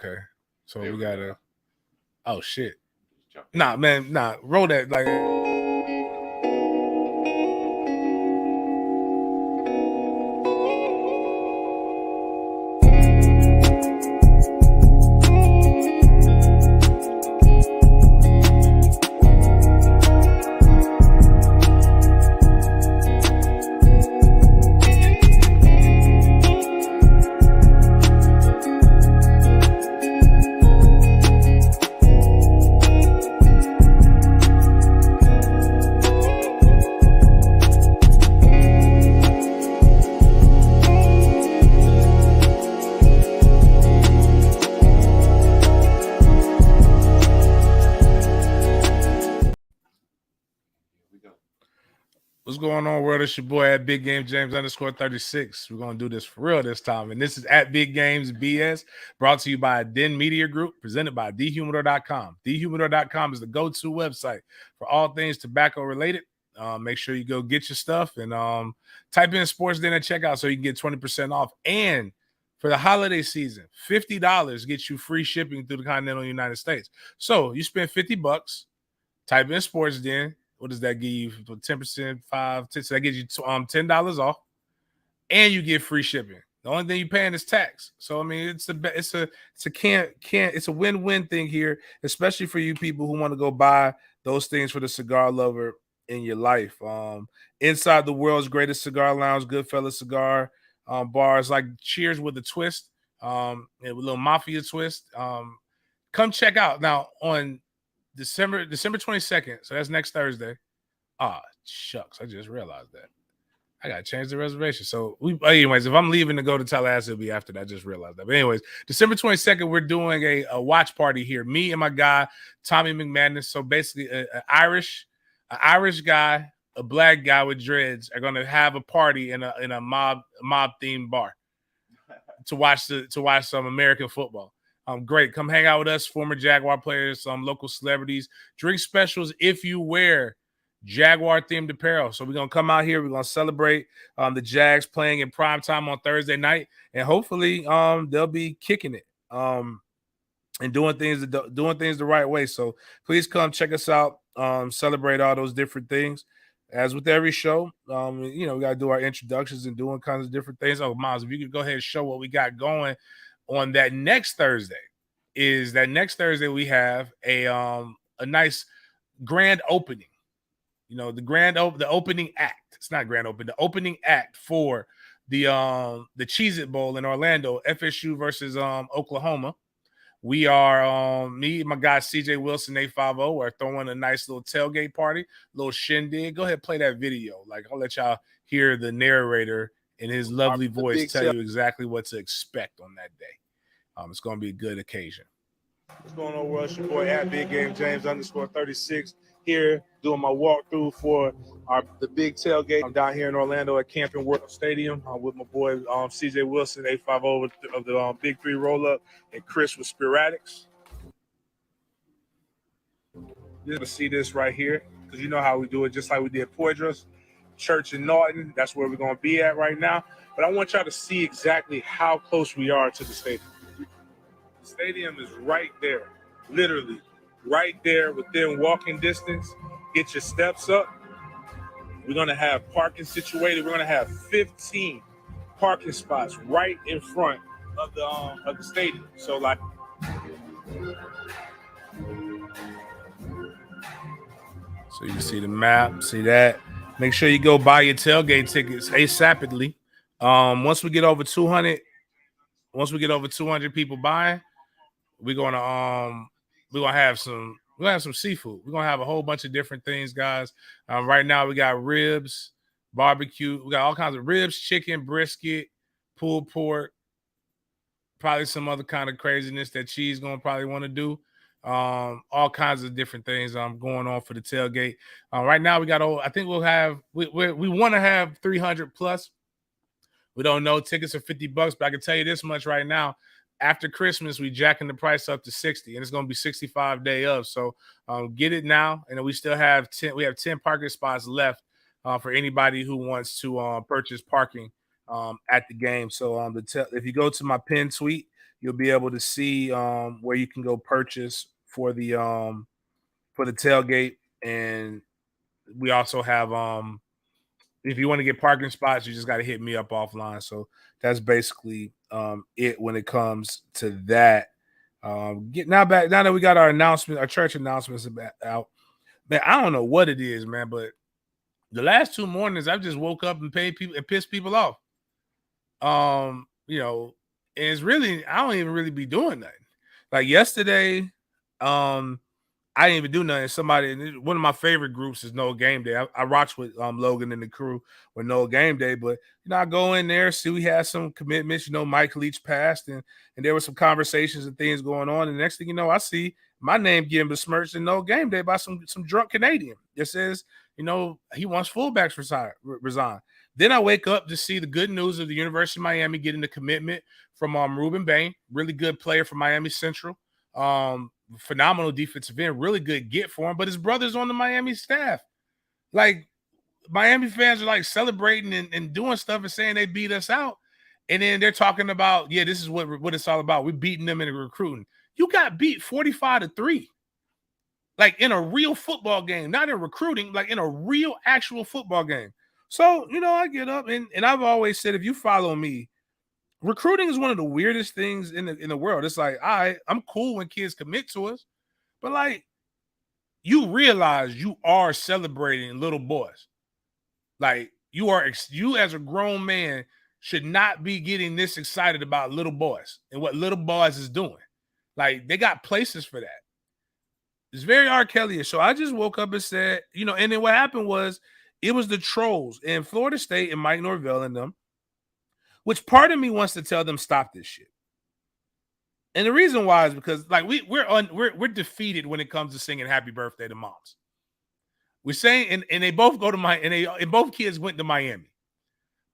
Okay. So we gotta. Oh shit. Nah, man. Nah. Roll that like. What's going on, world? It's your boy at Big Game James _36. We're gonna do this for real this time. And this is at Big Games BS, brought to you by Den Media Group, presented by thehumidor.com. Thehumidor.com is the go-to website for all things tobacco related. Make sure you go get your stuff and type in sports den at checkout so you can get 20% off. And for the holiday season, $50 gets you free shipping through the continental United States. So you spend $50, type in sports den. What does that give you? 10%, 5, 10. So that gives you $10 off, and you get free shipping. The only thing you're paying is tax. So I mean, it's a win-win thing here, especially for you people who want to go buy those things for the cigar lover in your life. Inside the world's greatest cigar lounge, Goodfellas Cigar bars, like Cheers with a twist, and with a little mafia twist. Come check out now on December 22nd. So that's next Thursday. Ah, shucks. I just realized that. I gotta change the reservation. So anyways, if I'm leaving to go to Tallahassee, it'll be after that. I just realized that. But anyways, December 22nd, we're doing a watch party here. Me and my guy, Tommy McManus. So basically an Irish guy, a black guy with dreads are gonna have a party in a mob themed bar to watch some American football. Great. Come hang out with us, former Jaguar players, some local celebrities. Drink specials if you wear Jaguar-themed apparel. So we're going to come out here. We're going to celebrate the Jags playing in prime time on Thursday night. And hopefully they'll be kicking it and doing things the right way. So please come check us out, celebrate all those different things. As with every show, we got to do our introductions and doing kinds of different things. Oh, Miles, if you could go ahead and show what we got going on that next Thursday. We have a nice grand opening. The opening act. It's not grand opening. The opening act for the Cheez-It Bowl in Orlando, FSU versus Oklahoma. We are me and my guy CJ Wilson 850 are throwing a nice little tailgate party, little shindig. Go ahead, play that video. Like, I'll let y'all hear the narrator in his lovely voice tell you exactly what to expect on that day. It's going to be a good occasion. What's going on, world? It's your boy at Big Game James _36 here doing my walkthrough for the big tailgate. I'm down here in Orlando at Camping World Stadium with my boy CJ Wilson 850 of the Big Three Roll Up and Chris with Sporadics. You're gonna see this right here because you know how we do it, just like we did Poydras Church in Norton. That's where we're gonna be at right now. But I want y'all to see exactly how close we are to the stadium. The stadium is right there, literally right there within walking distance. Get your steps up. We're going to have parking situated. We're going to have 15 parking spots right in front of the stadium. So like, so you can see the map, see that. Make sure you go buy your tailgate tickets ASAPidly. Once we get over 200 people buying, we're gonna have some seafood. We're gonna have a whole bunch of different things, guys. Right now we got ribs, barbecue. We got all kinds of ribs, chicken, brisket, pulled pork, probably some other kind of craziness that Cheese gonna probably want to do. All kinds of different things going on for the tailgate. Right now we got I think we'll have we want to have 300 plus. We don't know. Tickets are $50, but I can tell you this much right now. After Christmas, we jacking the price up to 60, and it's going to be 65 day of. So get it now, and we still have 10. We have 10 parking spots left for anybody who wants to purchase parking at the game. So if you go to my pinned tweet, you'll be able to see where you can go purchase for the tailgate. And we also have if you want to get parking spots, you just got to hit me up offline. So that's basically it when it comes to that. Now that we got our announcement, our church announcements out, man, I don't know what it is, man, but the last 2 mornings I've just woke up and paid people and pissed people off. And it's really, I don't even really be doing nothing. Like yesterday, I didn't even do nothing. One of my favorite groups is No Game Day. I watched with Logan and the crew with No Game Day, but I go in there, see we had some commitments. Mike Leech passed, and there were some conversations and things going on. And the next thing you know, I see my name getting besmirched in No Game Day by some drunk Canadian. It says, he wants fullbacks resign. Then I wake up to see the good news of the University of Miami getting the commitment from Ruben Bain, really good player from Miami Central. Phenomenal defensive end, really good get for him, but his brother's on the Miami staff. Like, Miami fans are like celebrating and doing stuff and saying they beat us out. And then they're talking about, yeah, this is what it's all about. We're beating them in recruiting. You got beat 45-3. Like in a real football game, not in recruiting, like in a real actual football game. So, I get up and I've always said, if you follow me, recruiting is one of the weirdest things in the world. It's like, all right, I'm cool when kids commit to us, but like, you realize you are celebrating little boys. Like, you as a grown man should not be getting this excited about little boys and what little boys is doing. Like, they got places for that. It's very R. Kelly-ish. So I just woke up and said, and then what happened was it was the trolls in Florida State and Mike Norvell and them, which part of me wants to tell them stop this shit. And the reason why is because like we're defeated when it comes to singing happy birthday to moms. We're saying and they both go to and both kids went to Miami.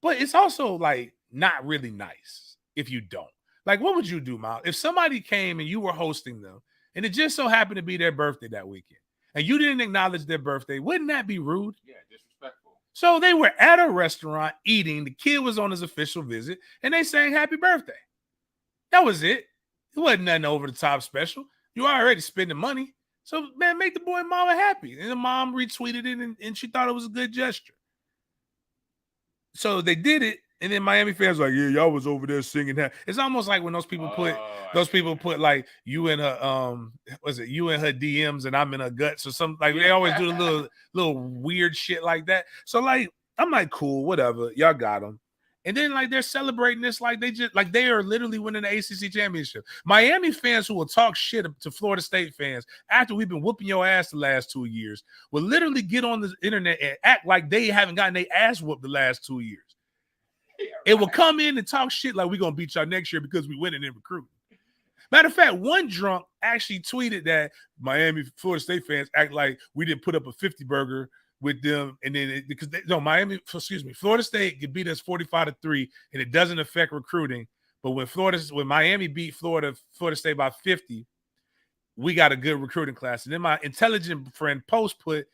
But it's also like not really nice if you don't. Like, what would you do, Miles? If somebody came and you were hosting them and it just so happened to be their birthday that weekend and you didn't acknowledge their birthday, wouldn't that be rude? Yeah, disrespectful. So they were at a restaurant eating. The kid was on his official visit and they sang happy birthday. That was it. It wasn't nothing over the top special. You already spending money. So, man, make the boy and mama happy. And the mom retweeted it and she thought it was a good gesture. So they did it. And then Miami fans were like, yeah, y'all was over there singing that. It's almost like when those people put like you in her you in her DMs and I'm in her guts or something. Like they always do the little weird shit like that. So like I'm like, cool, whatever. Y'all got them. And then like they're celebrating this like they are literally winning the ACC championship. Miami fans who will talk shit to Florida State fans after we've been whooping your ass the last 2 years will literally get on the internet and act like they haven't gotten their ass whooped the last 2 years. Yeah, right. It will come in and talk shit like we're going to beat y'all next year because we winning in recruiting. Matter of fact, one drunk actually tweeted that Miami Florida State fans act like we didn't put up a 50 burger with them, and then Florida State could beat us 45-3, and it doesn't affect recruiting. But when Miami beat Florida State by 50, we got a good recruiting class. And then my intelligent friend Post put,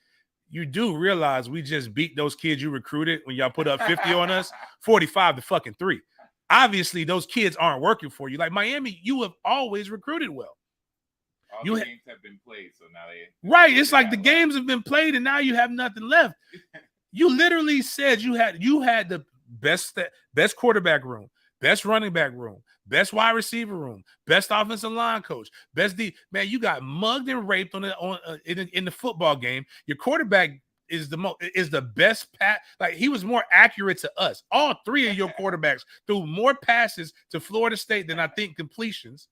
you do realize we just beat those kids you recruited when y'all put up 50 on us, 45-3. Obviously, those kids aren't working for you. Like Miami, you have always recruited well. All the games have been played, so now they right. It's like the games have been played, and now you have nothing left. You literally said you had the best quarterback room, best running back room, best wide receiver room, best offensive line coach, best D. Man, you got mugged and raped in the football game. Your quarterback is the best pass. Like he was more accurate to us. All three of your quarterbacks threw more passes to Florida State than I think completions.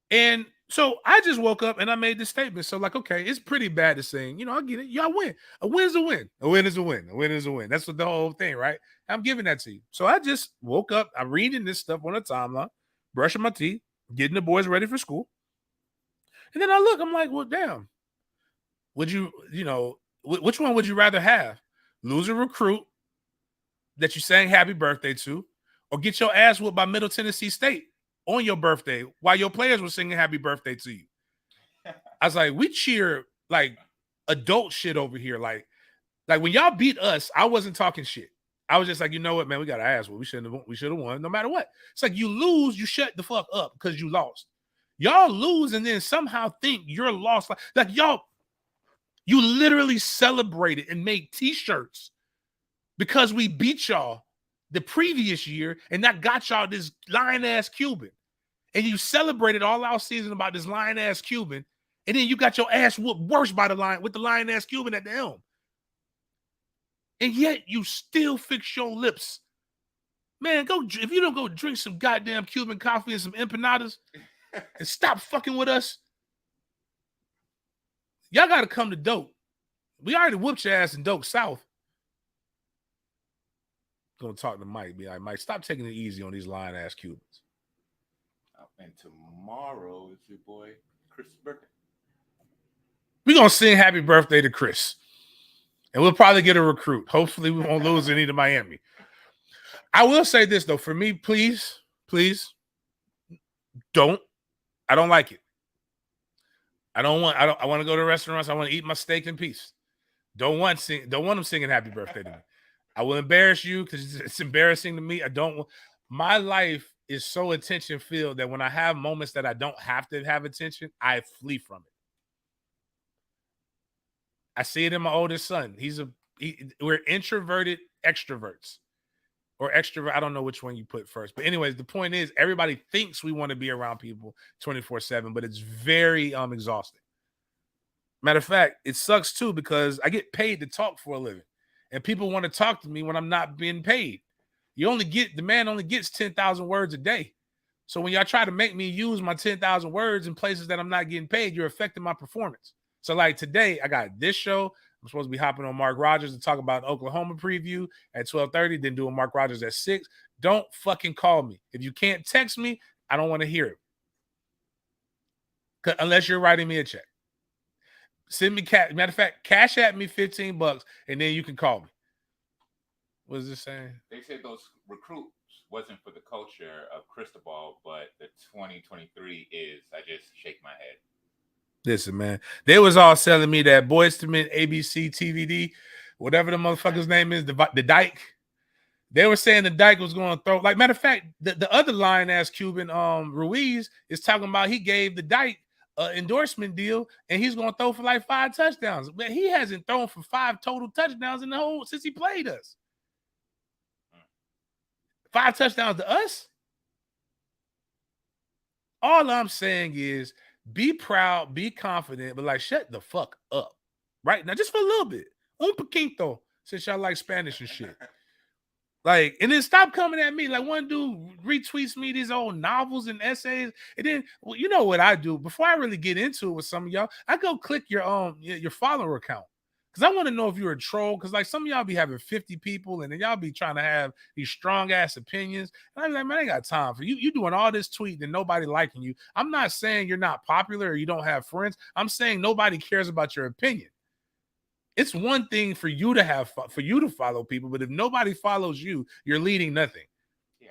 And so I just woke up and I made this statement. So like, okay, it's pretty bad to sing. I get it. Y'all win. A win's a win. A win is a win. A win is a win. That's what the whole thing, right? I'm giving that to you. So I just woke up. I'm reading this stuff on the timeline, brushing my teeth, getting the boys ready for school. And then I look, I'm like, well, damn. Would which one would you rather have? Lose a recruit that you sang happy birthday to, or get your ass whooped by Middle Tennessee State on your birthday while your players were singing happy birthday to you? I was like, we cheer like adult shit over here. Like when y'all beat us, I wasn't talking shit. I was just like, you know what, man, we got to ask what we should have won no matter what. It's like you lose, you shut the fuck up because you lost. Y'all lose and then somehow think you're lost. Like y'all, you literally celebrated and made t-shirts because we beat y'all the previous year and that got y'all this lion-ass Cuban. And you celebrated all our season about this lion-ass Cuban. And then you got your ass whooped worse by the lion with the lion-ass Cuban at the helm. And yet you still fix your lips. Man, go if you don't go drink some goddamn Cuban coffee and some empanadas and stop fucking with us. Y'all got to come to Dope. We already whooped your ass in Dope South. Gonna talk to Mike. Be like, Mike, stop taking it easy on these lion-ass Cubans. And tomorrow is your boy Chris' birthday. We're gonna sing happy birthday to Chris. And we'll probably get a recruit. Hopefully, we won't lose any to Miami. I will say this, though. For me, please, don't. I don't like it. I want to go to restaurants. I want to eat my steak in peace. Don't want them singing happy birthday to me. I will embarrass you because it's embarrassing to me. My life is so attention-filled that when I have moments that I don't have to have attention, I flee from it. I see it in my oldest son. We're introverted extroverts or extrovert. I don't know which one you put first. But anyways, the point is everybody thinks we want to be around people 24/7, but it's very exhausting. Matter of fact, it sucks too because I get paid to talk for a living and people want to talk to me when I'm not being paid. The man only gets 10,000 words a day. So when y'all try to make me use my 10,000 words in places that I'm not getting paid, you're affecting my performance. So like today, I got this show. I'm supposed to be hopping on Mark Rogers to talk about Oklahoma preview at 12:30, then doing Mark Rogers at 6. Don't fucking call me. If you can't text me, I don't want to hear it. Unless you're writing me a check. Send me matter of fact, cash at me $15 and then you can call me. What is this saying? They said those recruits wasn't for the culture of Cristobal, but the 2023 is. I just shake my head. Listen, man, they was all selling me that Boyz II Men ABC TVD, whatever the motherfucker's name is, the Dyke. They were saying the Dyke was going to throw. Like, matter of fact, the other lion-ass Cuban, Ruiz, is talking about he gave the Dyke endorsement deal, and he's going to throw for like 5 touchdowns. But he hasn't thrown for 5 total touchdowns in the whole since he played us. 5 touchdowns to us? All I'm saying is be proud, be confident, but like shut the fuck up. Right now, just for a little bit. Un poquito, since y'all like Spanish and shit. Like, and then stop coming at me. Like one dude retweets me these old novels and essays. And then, well, you know what I do? Before I really get into it with some of y'all, I go click your follower account. Because I want to know if you're a troll. Because like some of y'all be having 50 people and then y'all be trying to have these strong ass opinions. And I'm like, man, I ain't got time for you. You doing all this tweeting and nobody liking you. I'm not saying you're not popular or you don't have friends. I'm saying nobody cares about your opinion. It's one thing for you to follow people, but if nobody follows you, you're leading nothing. Yeah.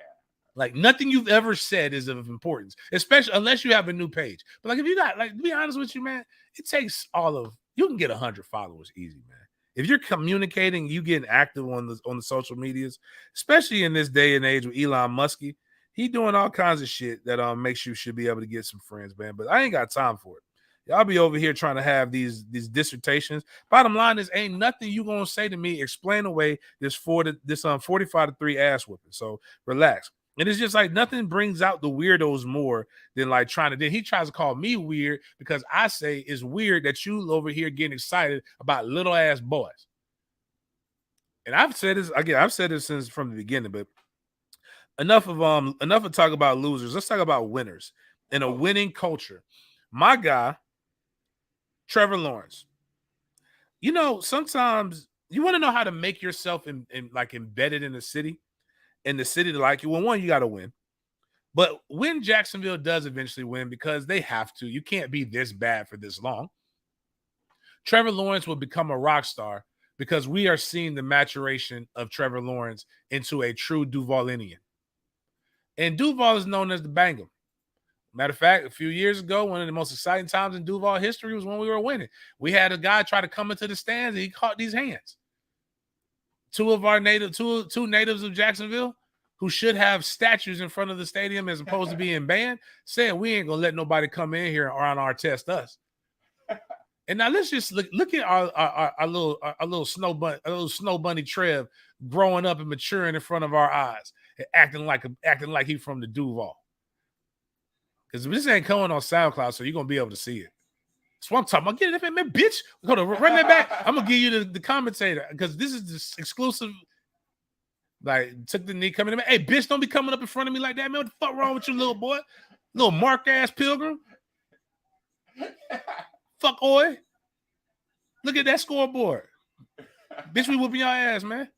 Like nothing you've ever said is of importance, especially unless you have a new page. But like if you got, like, to be honest with you, man, it takes you can get 100 followers easy, man. If you're communicating, you getting active on the social medias, especially in this day and age with Elon Musk, he doing all kinds of shit that makes you should be able to get some friends, man. But I ain't got time for it. Y'all be over here trying to have these dissertations. Bottom line is, ain't nothing you gonna say to me explain away this 45-3 ass whooping. So relax. And it's just like nothing brings out the weirdos more than like he tries to call me weird because I say it's weird that you over here getting excited about little ass boys. And I've said this since from the beginning, but enough of talk about losers. Let's talk about winners in a winning culture. My guy, Trevor Lawrence. You know, sometimes you want to know how to make yourself like embedded in the city to like you. Well, one, you got to win. But when Jacksonville does eventually win, because they have to, you can't be this bad for this long. Trevor Lawrence will become a rock star because we are seeing the maturation of Trevor Lawrence into a true Duvalinian. And Duval is known as the Bangam. Matter of fact, a few years ago, one of the most exciting times in Duval history was when we were winning. We had a guy try to come into the stands and he caught these hands. two natives of Jacksonville who should have statues in front of the stadium as opposed to being banned, saying we ain't gonna let nobody come in here or our test us. And now let's just look at our little snow bunny Trev growing up and maturing in front of our eyes and acting like he from the Duval. Because this ain't coming on SoundCloud, so you're gonna be able to see it. That's what I'm talking about. Get it, man, bitch. Hold on, run that back. I'm gonna give you the commentator because this is the exclusive. Like, took the knee coming in. Hey, bitch, don't be coming up in front of me like that, man. What the fuck wrong with you, little boy? Little mark ass pilgrim. Fuck, oi. Look at that scoreboard. Bitch, we whooping your ass, man.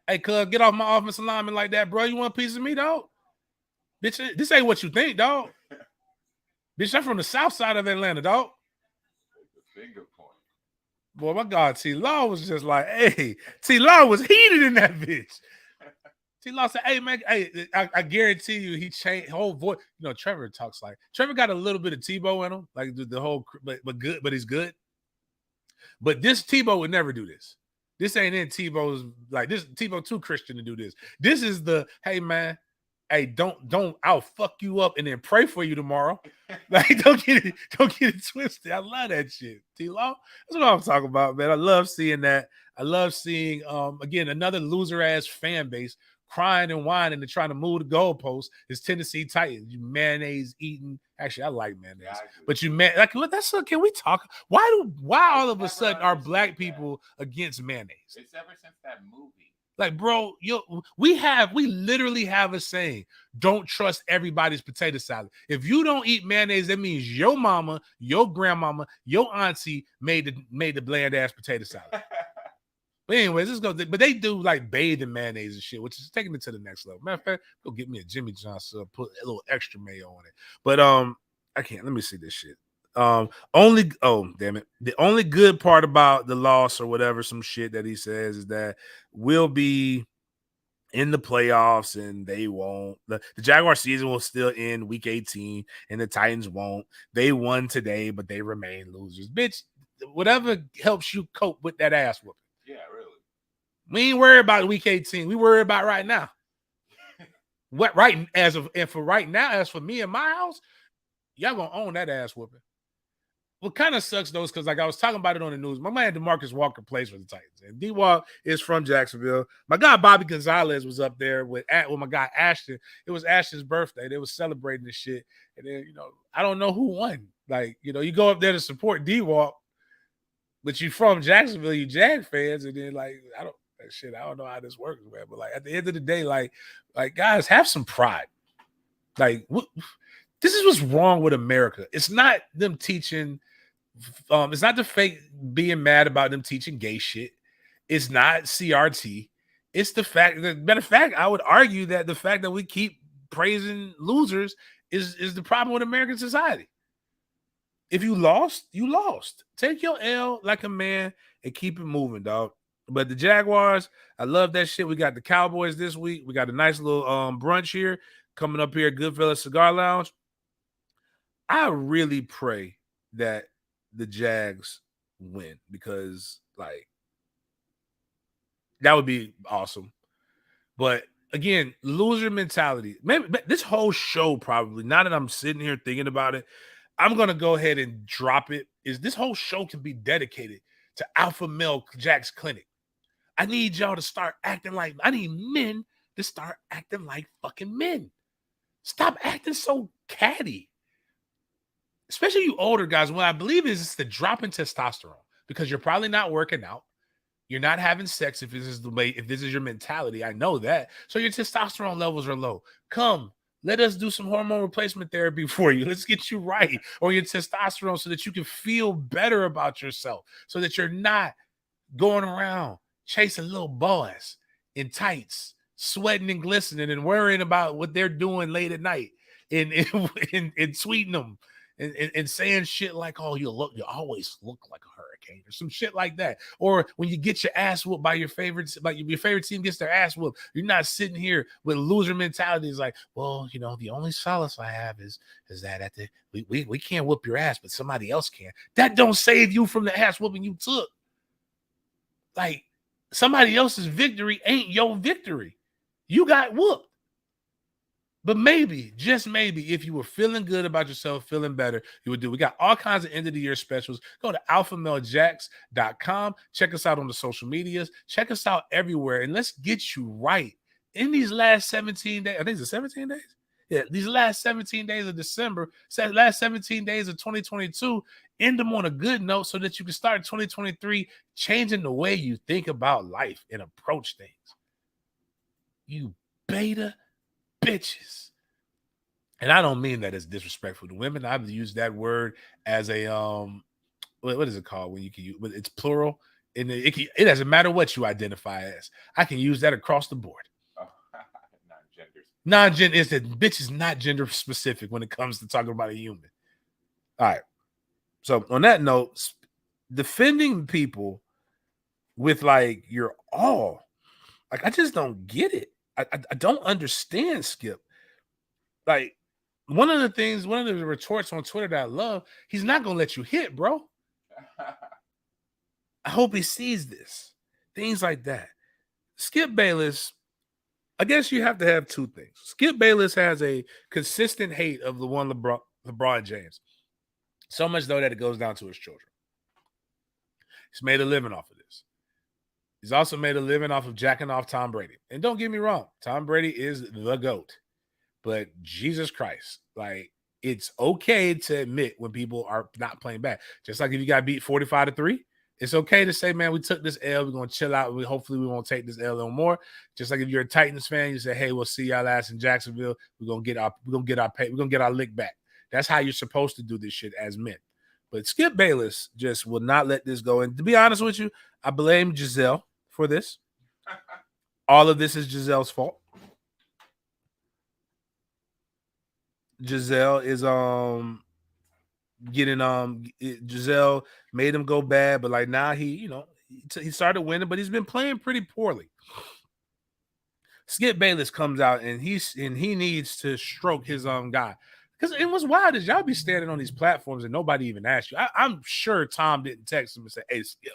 Hey, cuz, get off my offensive lineman like that, bro. You want a piece of me, dog? Bitch, this ain't what you think, dog. Bitch, I'm from the south side of Atlanta, dog. Finger point. Boy, my God, T-Law was just like, hey, T-Law was heated in that bitch. T-Law said, hey, man, hey, I guarantee you he changed whole voice. You know, Trevor talks like, Trevor got a little bit of Tebow in him, like the whole, but he's good. But this Tebow would never do this. This ain't in Tebow's, like, this Tebow too Christian to do this. This is the, hey, man, hey, don't, I'll fuck you up and then pray for you tomorrow. Like, don't get it twisted. I love that shit. T-Law, that's what I'm talking about, man. I love seeing that. I love seeing, again, another loser ass fan base crying and whining and trying to move the goalposts is Tennessee Titans. You mayonnaise eating. Actually, I like mayonnaise, but you like what? That's can we talk? Why all of a sudden are black people against mayonnaise? It's ever since that movie. Like, bro, we literally have a saying: don't trust everybody's potato salad. If you don't eat mayonnaise, that means your mama, your grandmama, your auntie made the bland ass potato salad. But anyways, let's go. But they do like bathe in mayonnaise and shit, which is taking it to the next level. Matter of fact, go get me a Jimmy Johnson, put a little extra mayo on it. But I can't. Let me see this shit. The only good part about the loss or whatever, some shit that he says is that we'll be in the playoffs and they won't. The Jaguar season will still end week 18 and the Titans won't. They won today, but they remain losers. Bitch, whatever helps you cope with that ass whooping. Yeah, really. We ain't worried about week 18. We worry about right now. For right now, as for me and my house, y'all gonna own that ass whooping. What kind of sucks though is because, like, I was talking about it on the news. My man DeMarcus Walker plays for the Titans, and D-Walk is from Jacksonville. My guy Bobby Gonzalez was up there with my guy Ashton. It was Ashton's birthday. They was celebrating this shit, and then I don't know who won. Like, you go up there to support D-Walk, but you from Jacksonville, you Jag fans, and then I don't know how this works, man. But like at the end of the day, like guys, have some pride. Like, this is what's wrong with America. It's not them teaching. It's not the fake being mad about them teaching gay shit. It's not CRT. It's the fact that, matter of fact, I would argue that the fact that we keep praising losers is the problem with American society. If you lost, you lost. Take your L like a man and keep it moving, dog. But the Jaguars, I love that shit. We got the Cowboys this week. We got a nice little brunch here coming up here at Goodfellas Cigar Lounge. I really pray that the Jags win because, like, that would be awesome. But again, loser mentality. Maybe this whole show probably, now that I'm sitting here thinking about it, I'm going to go ahead and drop it, is this whole show can be dedicated to Alpha Male Jack's Clinic. I need y'all to start acting like, I need men to start acting like fucking men. Stop acting so catty. Especially you older guys. What I believe is it's the drop in testosterone because you're probably not working out. You're not having sex if this is your mentality. I know that. So your testosterone levels are low. Come, let us do some hormone replacement therapy for you. Let's get you right on your testosterone so that you can feel better about yourself, so that you're not going around chasing little boys in tights, sweating and glistening and worrying about what they're doing late at night and tweeting them and saying shit like, oh, you always look like a hurricane or some shit like that. Or when you get your ass whooped by your favorite team gets their ass whooped, you're not sitting here with loser mentalities like, well, the only solace I have is that we can't whoop your ass, but somebody else can. That don't save you from the ass whooping you took. Like, Somebody else's victory ain't your victory. You got whooped. But maybe, just maybe, if you were feeling good about yourself, feeling better, you would do. We got all kinds of end of the year specials. Go to alphamalejacks.com. Check us out on the social medias. Check us out everywhere. And let's get you right. In these last 17 days, I think it's 17 days? Yeah, these last 17 days of December, last 17 days of 2022, end them on a good note so that you can start 2023 changing the way you think about life and approach things. You beta bitches. And I don't mean that as disrespectful to women. I've used that word as a what is it called when you can use, but it's plural, and it doesn't matter what you identify as. I can use that across the board. Non-gender is that bitch is not gender specific when it comes to talking about a human. All right. So on that note, defending people with like your all, like I just don't get it. I don't understand, Skip. Like one of the retorts on Twitter that I love, he's not gonna let you hit, bro. I hope he sees this. Things like that. Skip Bayless, I guess you have to have two things. Skip Bayless has a consistent hate of the one LeBron James. So much, though, that it goes down to his children. He's made a living off of this. He's also made a living off of jacking off Tom Brady. And don't get me wrong, Tom Brady is the GOAT. But Jesus Christ, like, it's okay to admit when people are not playing bad. Just like if you got beat 45-3, it's okay to say, man, we took this L. We're going to chill out. Hopefully we won't take this L no more. Just like if you're a Titans fan, you say, hey, we'll see y'all ass in Jacksonville. We're going to get our lick back. That's how you're supposed to do this shit as men. But Skip Bayless just will not let this go. And to be honest with you, I blame Giselle for this. All of this is Giselle's fault. Giselle is Giselle made him go bad, but like now he started winning, but he's been playing pretty poorly. Skip Bayless comes out and he needs to stroke his guy. Because it was wild is y'all be standing on these platforms and nobody even asked you. I'm sure Tom didn't text him and say, hey, Skip,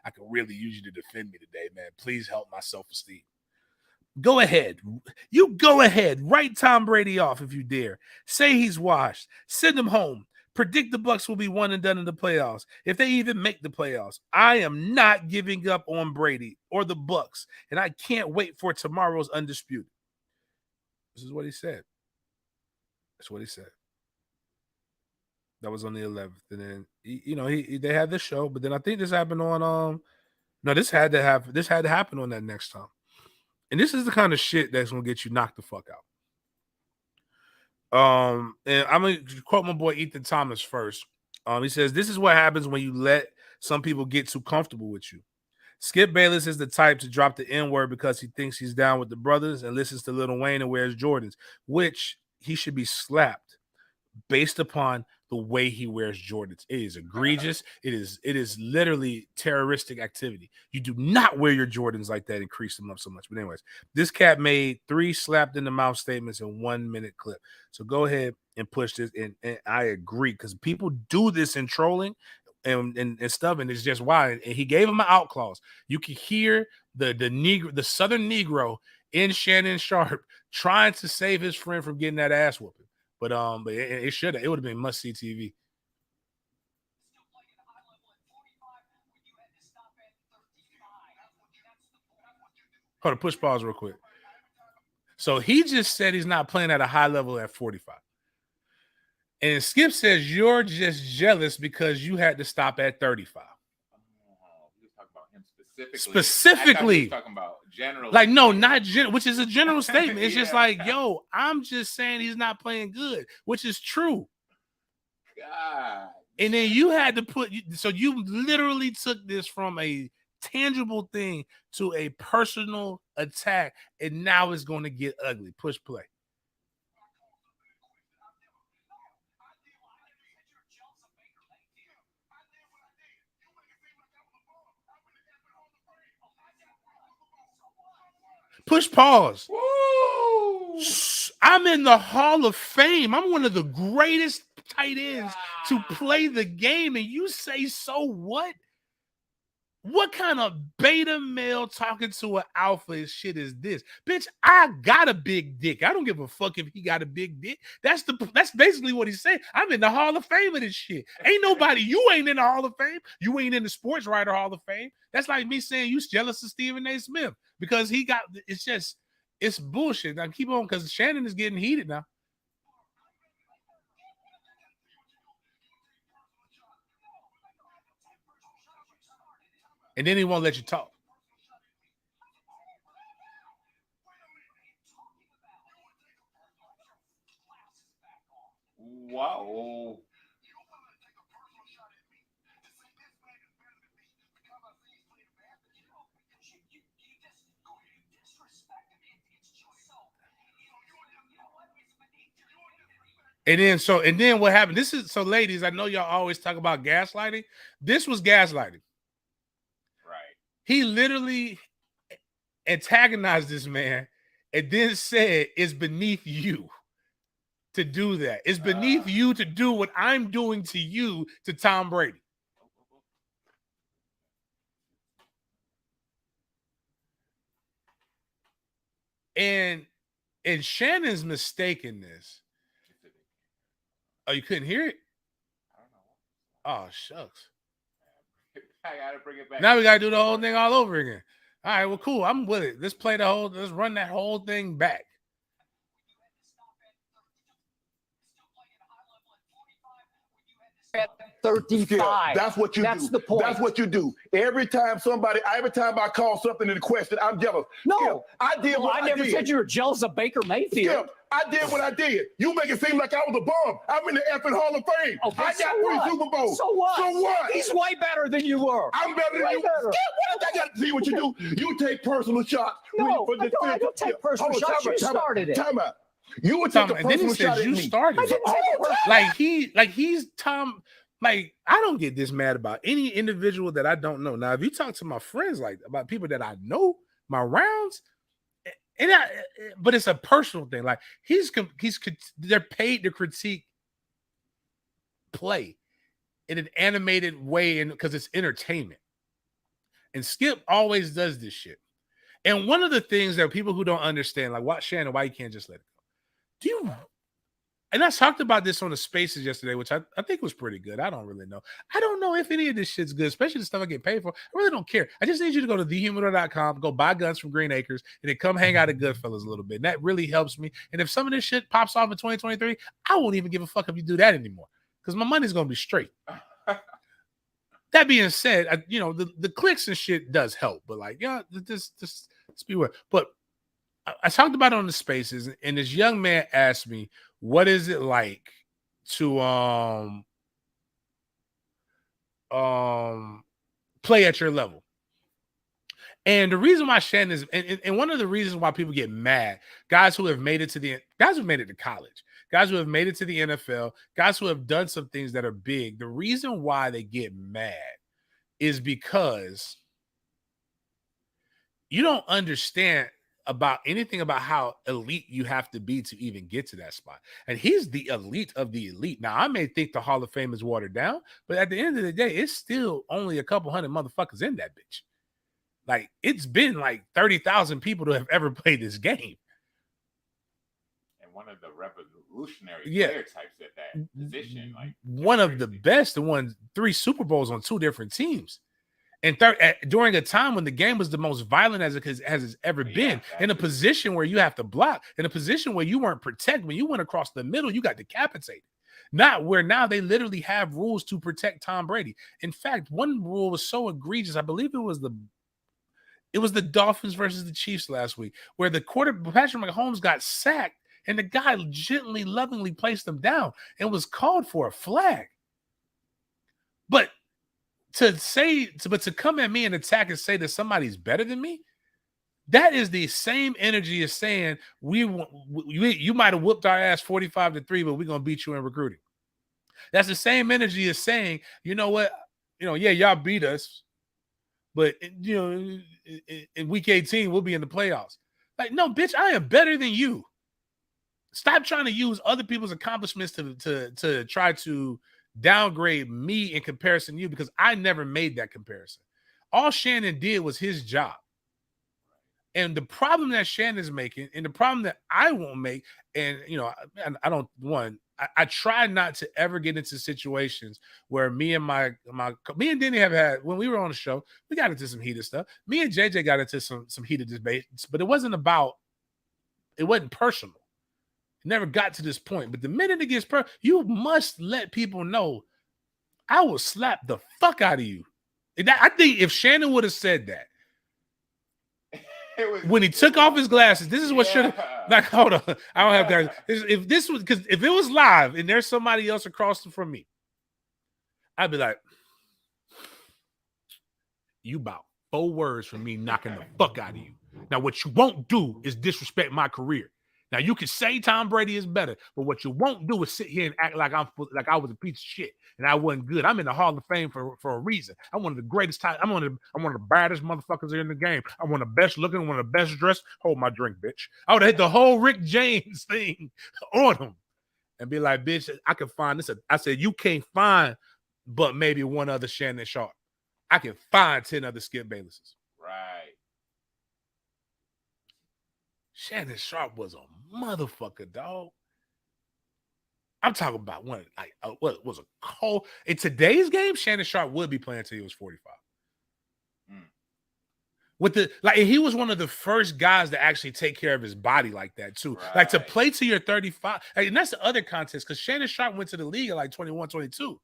I could really use you to defend me today, man. Please help my self-esteem. Go ahead. You go ahead. Write Tom Brady off if you dare. Say he's washed. Send him home. Predict the Bucs will be one and done in the playoffs. If they even make the playoffs, I am not giving up on Brady or the Bucs, and I can't wait for tomorrow's Undisputed. This is what he said. That's what he said. That was on the 11th, and then they had this show, but then I think this happened on this had to happen on that next time. And this is the kind of shit that's gonna get you knocked the fuck out. And I'm gonna quote my boy Ethan Thomas first. He says, "This is what happens when you let some people get too comfortable with you. Skip Bayless is the type to drop the N-word because he thinks he's down with the brothers and listens to Lil Wayne and wears Jordans, which he should be slapped based upon the way he wears Jordans. It is egregious. It is literally terroristic activity. You do not wear your Jordans like that and crease them up so much. But anyways, this cat made 3 slapped in the mouth statements in 1 minute clip. So go ahead and push this. And I agree because people do this in trolling and stuff, and it's just wild. And he gave him an out clause. You can hear the Southern Negro in Shannon Sharp trying to save his friend from getting that ass whooping. But it would have been must see TV. Hold on, push pause real quick. So he just said he's not playing at a high level at 45. And Skip says you're just jealous because you had to stop at 35. He was talking about him specifically. He was talking about general. Like, no, not general, which is a general statement. It's just like, yo, I'm just saying he's not playing good, which is true. God. And then you had to so you literally took this from a tangible thing to a personal attack, and now it's going to get ugly. Push play. Push pause. Woo! I'm in the Hall of Fame. I'm one of the greatest tight ends to play the game, and you say, so what? What kind of beta male talking to an alpha shit is this? Bitch, I got a big dick. I don't give a fuck if he got a big dick. That's basically what he's saying. I'm in the Hall of Fame of this shit. Ain't nobody, you ain't in the Hall of Fame. You ain't in the Sports Writer Hall of Fame. That's like me saying you jealous of Stephen A. Smith because he got, it's bullshit. Now keep on, because Shannon is getting heated now. And then he won't let you talk. Wow. And then what happened? So ladies, I know y'all always talk about gaslighting. This was gaslighting. Right. He literally antagonized this man and then said it's beneath you to do that. It's beneath you to do what I'm doing to you to Tom Brady. And Shannon's mistaken this. Oh, you couldn't hear it? I don't know. Oh, shucks. I gotta bring it back. Now we gotta do the whole thing all over again. All right, well, cool. I'm with it. Let's run that whole thing back. At 35. That's what you do. That's the point. That's what you do. Every time I call something into question, I'm jealous. No, Skip, I did what I never did. said you were jealous of Baker Mayfield. Skip, I did what I did. You make it seem like I was a bum. I'm in the effing Hall of Fame. Okay, I got 3 Super Bowls. So what? So what? He's way better than you were. I'm better than Way you. better. Skip, what does I got to see what you do? You take personal shots. No, I don't take personal shots. You started it. Time out. You would take a And then he personal shot says at you me. started it. Like he's Tom. Like, I don't get this mad about any individual that I don't know. Now, if you talk to my friends, like about people that I know, my rounds, but it's a personal thing. Like they're paid to critique play in an animated way, and because it's entertainment. And Skip always does this shit. And one of the things that people who don't understand, like, what Shannon, why you can't just let it go? Do you? And I talked about this on the Spaces yesterday, which I think was pretty good. I don't really know. I don't know if any of this shit's good, especially the stuff I get paid for. I really don't care. I just need you to go to thehumidor.com, go buy guns from Green Acres, and then come hang out at Goodfellas a little bit. And that really helps me. And if some of this shit pops off in 2023, I won't even give a fuck if you do that anymore, because my money's going to be straight. That being said, the clicks and shit does help. But like, yeah, just be aware. But I talked about it on the Spaces, and this young man asked me, what is it like to play at your level? And the reason why Shannon is, and one of the reasons why people get mad, guys who have made it to college, guys who have made it to the NFL, guys who have done some things that are big, the reason why they get mad is because you don't understand about anything about how elite you have to be to even get to that spot. And he's the elite of the elite. Now, I may think the Hall of Fame is watered down, but at the end of the day, it's still only a couple hundred motherfuckers in that bitch. Like, it's been like 30,000 people to have ever played this game. And one of the revolutionary player types at that position. Like, one of the best, the won 3 Super Bowls on 2 different teams. And during a time when the game was the most violent as it's ever been, in a position where you have to block, in a position where you weren't protected, when you went across the middle, you got decapitated. Not where now they literally have rules to protect Tom Brady. In fact, one rule was so egregious. I believe it was the Dolphins versus the Chiefs last week, where the quarterback Patrick Mahomes got sacked, and the guy gently, lovingly placed him down and was called for a flag. But to come at me and attack and say that somebody's better than me, that is the same energy as saying you might have whooped our ass 45-3, but we're gonna beat you in recruiting. That's the same energy as saying, you know what, y'all beat us, but in week 18 we'll be in the playoffs. Like, no, bitch, I am better than you. Stop trying to use other people's accomplishments to try to downgrade me in comparison to you, because I never made that comparison. All Shannon did was his job. And the problem that Shannon's making, and the problem that I won't make, and I don't I try not to ever get into situations where me and Denny have had, when we were on the show, we got into some heated stuff. Me and JJ got into some heated debates, but it wasn't personal. It never got to this point. But the minute it gets personal, you must let people know I will slap the fuck out of you. I think if Shannon would have said that, when he took off his glasses, this is what should have, like, hold on, I don't have guys. If this was, because if it was live and there's somebody else across from me, I'd be like, you about 4 words from me knocking the fuck out of you. Now, what you won't do is disrespect my career. Now, you can say Tom Brady is better, but what you won't do is sit here and act like I was a piece of shit and I wasn't good. I'm in the Hall of Fame for a reason. I'm one of the greatest. I'm one of the baddest motherfuckers in the game. I'm one of the best looking, one of the best dressed. Hold my drink, bitch. I would have hit the whole Rick James thing on him and be like, bitch, I can find this. I said, you can't find but maybe one other Shannon Sharp. I can find 10 other Skip Baylesses. Right. Shannon Sharp was a motherfucker, dog. I'm talking about one, like, what was a cold. In today's game, Shannon Sharp would be playing until he was 45. He was one of the first guys to actually take care of his body like that, too. Right. Like, to play to your 35. And that's the other context, because Shannon Sharp went to the league at like 21, 22.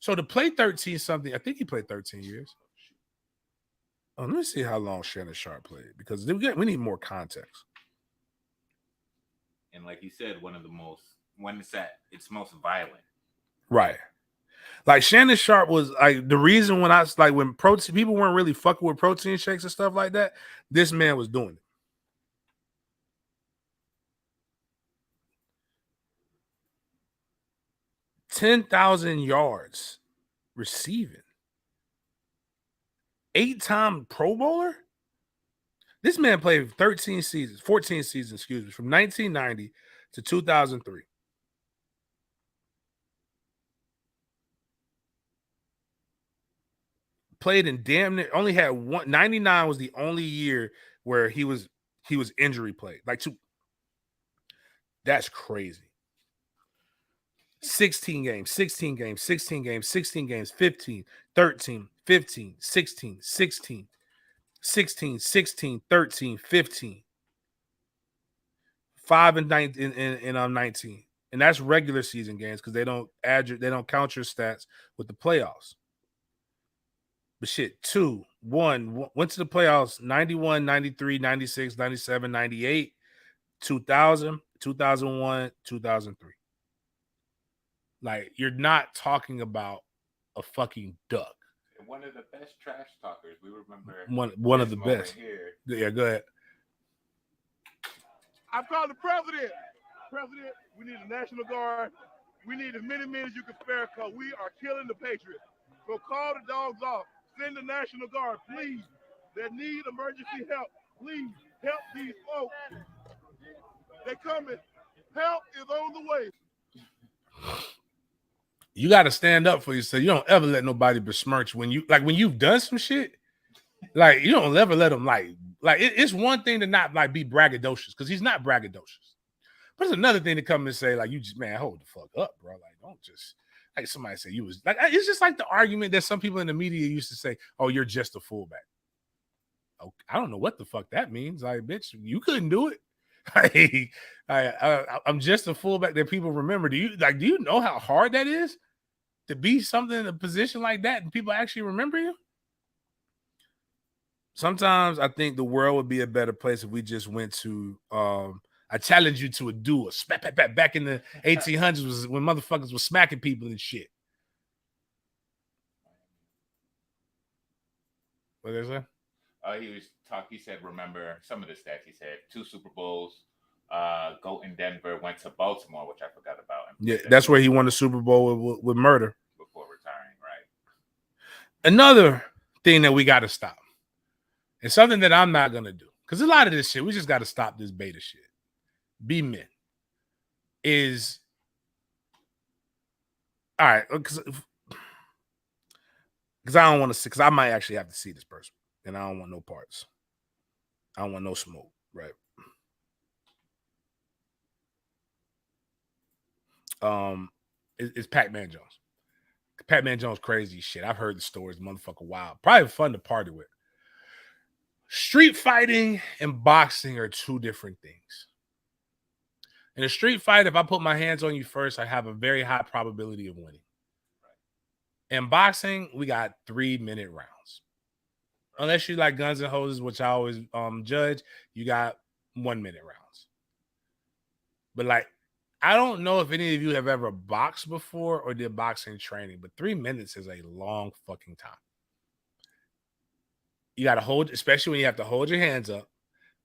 So to play 13 something, I think he played 13 years. Oh, let me see how long Shannon Sharp played, because we need more context. And like you said, when it's at its most violent. Right. Like Shannon Sharp was like the reason when protein, people weren't really fucking with protein shakes and stuff like that, this man was doing it. $10,000 yards receiving. 8-time Pro Bowler. This man played 14 seasons, from 1990 to 2003. Played in damn near, only had 99 was the only year where he was injury played. That's crazy. 16 games, 16 games, 16 games, 16 games, 15, 13, 15, 16, 16. 16, 16, 13, 15. 5 and 19 in 19. And that's regular season games because they don't count your stats with the playoffs. But shit, 2, 1, went to the playoffs 91, 93, 96, 97, 98, 2000, 2001, 2003. Like, you're not talking about a fucking duck. One of the best trash talkers. We remember one of the best. Here. Yeah, go ahead. I've called the president. President, we need a National Guard. We need as many men as you can spare because we are killing the Patriots. So call the dogs off. Send the National Guard, please. They need emergency help. Please help these folks. They're coming. Help is on the way. You got to stand up for yourself. You don't ever let nobody besmirch when you've done some shit. Like, you don't ever let them it's one thing to not be braggadocious because he's not braggadocious. But it's another thing to come and say you just, man, hold the fuck up, bro. Don't just somebody say you was it's just like the argument that some people in the media used to say, oh, you're just a fullback. Oh, I don't know what the fuck that means. Bitch, you couldn't do it. I'm just a fullback that people remember. Do you know how hard that is to be something in a position like that and people actually remember you? Sometimes I think the world would be a better place if we just went to I challenge you to a duel. Back in the 1800s was when motherfuckers were smacking people and shit. What did I say? He said, remember some of the stats. He said 2 Super Bowls, GOAT in Denver, went to Baltimore, which I forgot about. Yeah, that's where he won the Super Bowl with murder. Before retiring, right? Another thing that we got to stop, and something that I'm not going to do, because a lot of this shit, we just got to stop this beta shit. Be men. All right, because Because I don't want to see, because I might actually have to see this person. And I don't want no parts. I don't want no smoke, right? It's Pac-Man Jones. Pac-Man Jones crazy shit. I've heard the stories, motherfucker wild. Probably fun to party with. Street fighting and boxing are two different things. In a street fight, if I put my hands on you first, I have a very high probability of winning. In boxing, we got 3-minute rounds. Unless you like guns and hoses, which I always judge, you got 1-minute rounds. But like, I don't know if any of you have ever boxed before or did boxing training, but 3 minutes is a long fucking time. You got to hold, especially when you have to hold your hands up.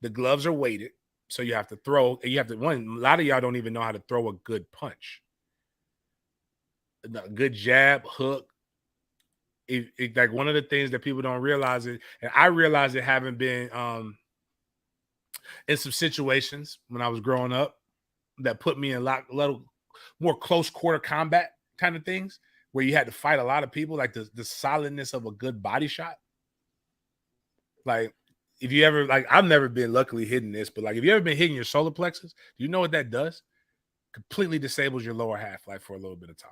The gloves are weighted, so you have to throw. You have to, a lot of y'all don't even know how to throw a good punch. A good jab, hook. Like one of the things that people don't realize is, and I realized it having been in some situations when I was growing up that put me in a lot more close quarter combat kind of things where you had to fight a lot of people, like the solidness of a good body shot. Like if you ever, like I've never been luckily hitting this, but like if you ever been hitting your solar plexus, do you know what that does? Completely disables your lower half, like for a little bit of time.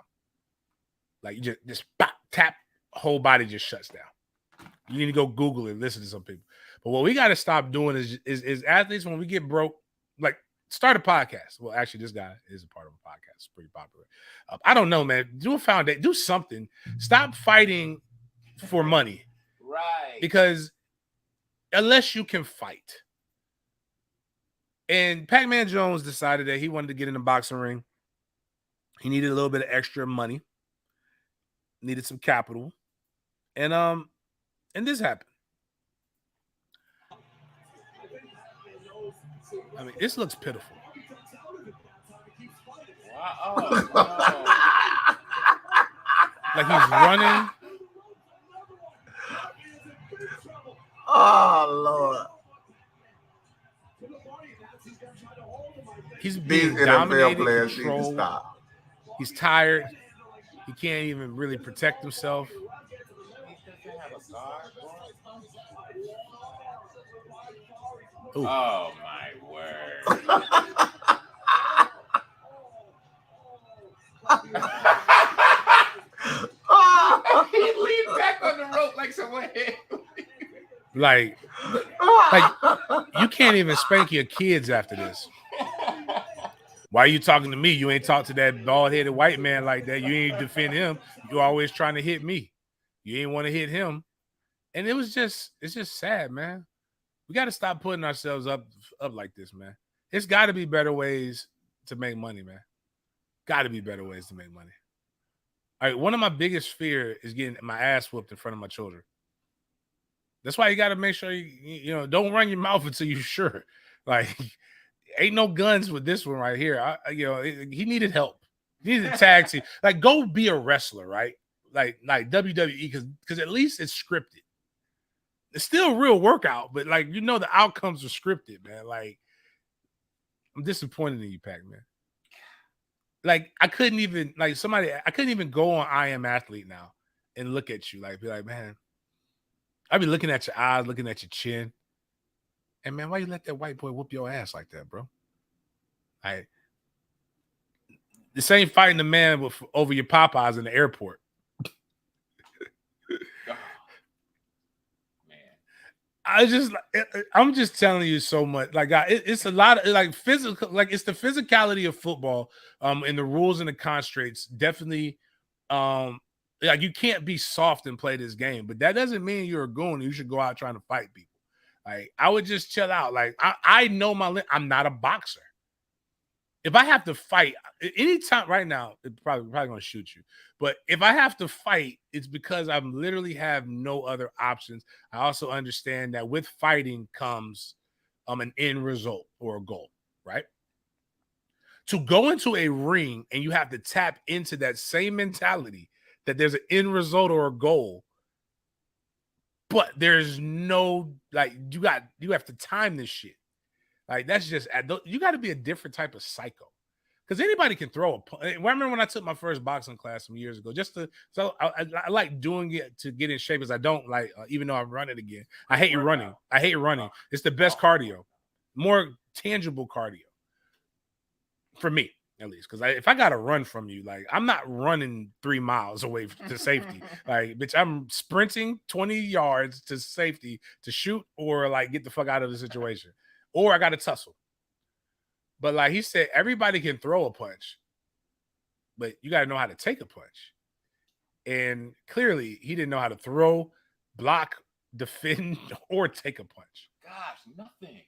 Like you just pop, tap, whole body just shuts down. You need to go Google it, listen to some people. But what we got to stop doing is athletes, when we get broke, like start a podcast. Well, actually, this guy is a part of a podcast. It's pretty popular. I don't know, man. Do a foundation, do something. Stop fighting for money. Right. Because unless you can fight. And Pac-Man Jones decided that he wanted to get in the boxing ring. He needed a little bit of extra money. Needed some capital. And this happened. I mean, this looks pitiful. Wow. Oh, Like he's running. Oh Lord. He's These being NFL dominated, players need to controlled. stop. He's tired. He can't even really protect himself. he doesn't have a guard, bro. Ooh. Oh my word. He leaned back on the rope like someone hit. Like you can't even spank your kids after this. Why are you talking to me? You ain't talk to that bald-headed white man like that. You ain't defend him. You always trying to hit me. You ain't want to hit him. And it's just sad, man. We got to stop putting ourselves up like this, man. It's got to be better ways to make money, man. Got to be better ways to make money. All right, one of my biggest fear is getting my ass whooped in front of my children. That's why you got to make sure you don't run your mouth until you're sure. Like, ain't no guns with this one right here. He needed help. He needed a tag team. Like, go be a wrestler, right? Like WWE, because at least it's scripted. It's still a real workout, but like the outcomes are scripted, man. Like, I'm disappointed in you, Pac-Man. Like, I couldn't even go on I Am Athlete now and look at you, like, be like, man, I'd be looking at your eyes, looking at your chin. And man, why you let that white boy whoop your ass like that, bro? This ain't fighting the man over your Popeyes in the airport. I'm just telling you so much. Like, it's a lot of like physical, like it's the physicality of football, and the rules and the constraints. Definitely, like you can't be soft and play this game, but that doesn't mean you're a goon. You should go out trying to fight people. Like, I would just chill out. Like, I know I'm not a boxer. If I have to fight anytime right now, it's probably going to shoot you. But if I have to fight, it's because I literally have no other options. I also understand that with fighting comes an end result or a goal, right? To go into a ring and you have to tap into that same mentality that there's an end result or a goal, but there's no, like, you have to time this shit. Like, that's just, you got to be a different type of psycho. Because anybody can throw a punch. I remember when I took my first boxing class some years ago, I like doing it to get in shape because I don't like, even though I'm running again. I hate running. I hate running. It's the best cardio, more tangible cardio for me, at least. Because if I got to run from you, like I'm not running 3 miles away to safety. Like, bitch, I'm sprinting 20 yards to safety to shoot or like get the fuck out of the situation. Or I got to tussle. But like he said, everybody can throw a punch, but you got to know how to take a punch. And clearly, he didn't know how to throw, block, defend, or take a punch. Gosh, nothing.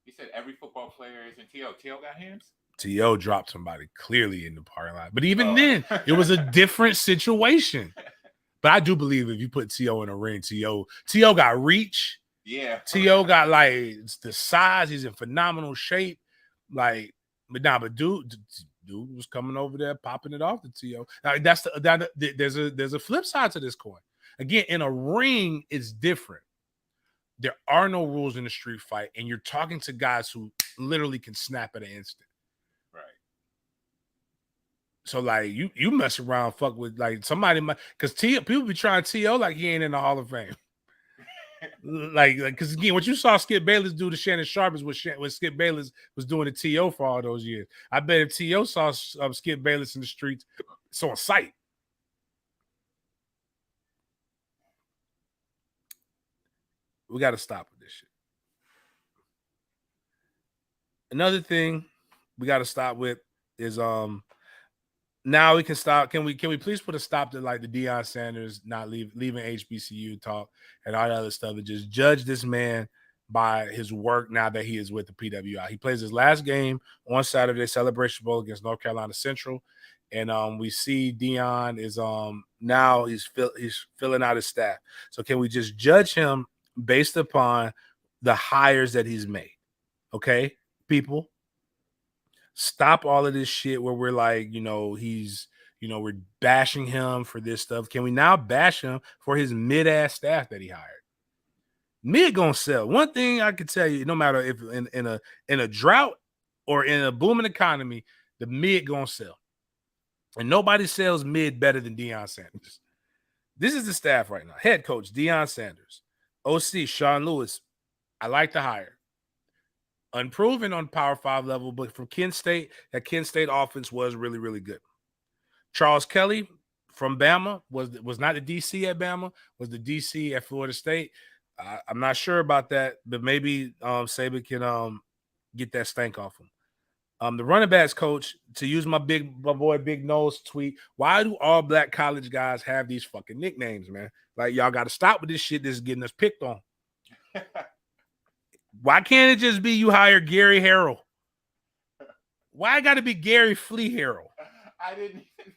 He said every football player is in T.O. T.O. got hands? T.O. dropped somebody clearly in the parking lot. But even then, it was a different situation. But I do believe if you put T.O. in a ring, T.O. got reach. Yeah. T.O. got like the size. He's in phenomenal shape. Like, but dude was coming over there, popping it off to T.O. Like, there's a flip side to this coin. Again, in a ring, it's different. There are no rules in a street fight, and you're talking to guys who literally can snap at an instant. Right. So like you mess around, fuck with like somebody might, because people be trying T.O. like he ain't in the Hall of Fame. like because again, what you saw Skip Bayless do to Shannon Sharp is what Skip Bayless was doing to T.O. for all those years. I bet if T.O. saw Skip Bayless in the streets, it's on sight. We got to stop with this shit. Another thing we got to stop with is now we can stop. Can we please put a stop to like the Deion Sanders not leaving HBCU talk and all that other stuff and just judge this man by his work now that he is with the PWI. He plays his last game on Saturday, Celebration Bowl against North Carolina Central. And we see Deion is now he's filling out his staff. So can we just judge him based upon the hires that he's made? Okay, people. Stop all of this shit where we're like, we're bashing him for this stuff. Can we now bash him for his mid-ass staff that he hired? Mid gonna sell. One thing I can tell you, no matter if in a drought or in a booming economy, the mid gonna sell. And nobody sells mid better than Deion Sanders. This is the staff right now. Head coach, Deion Sanders. OC, Sean Lewis. I like the hire. Unproven on Power 5 level, but from Kent State, that Kent State offense was really, really good. Charles Kelly from Bama was not the DC at Bama, was the DC at Florida State. I'm not sure about that, but maybe Saban can get that stank off him. The running backs coach, to use my boy Big Nose tweet, why do all black college guys have these fucking nicknames, man? Like, y'all got to stop with this shit that's getting us picked on. Why can't it just be you hire Gary Harrell? Why I got to be Gary Flea Harrell? I didn't even.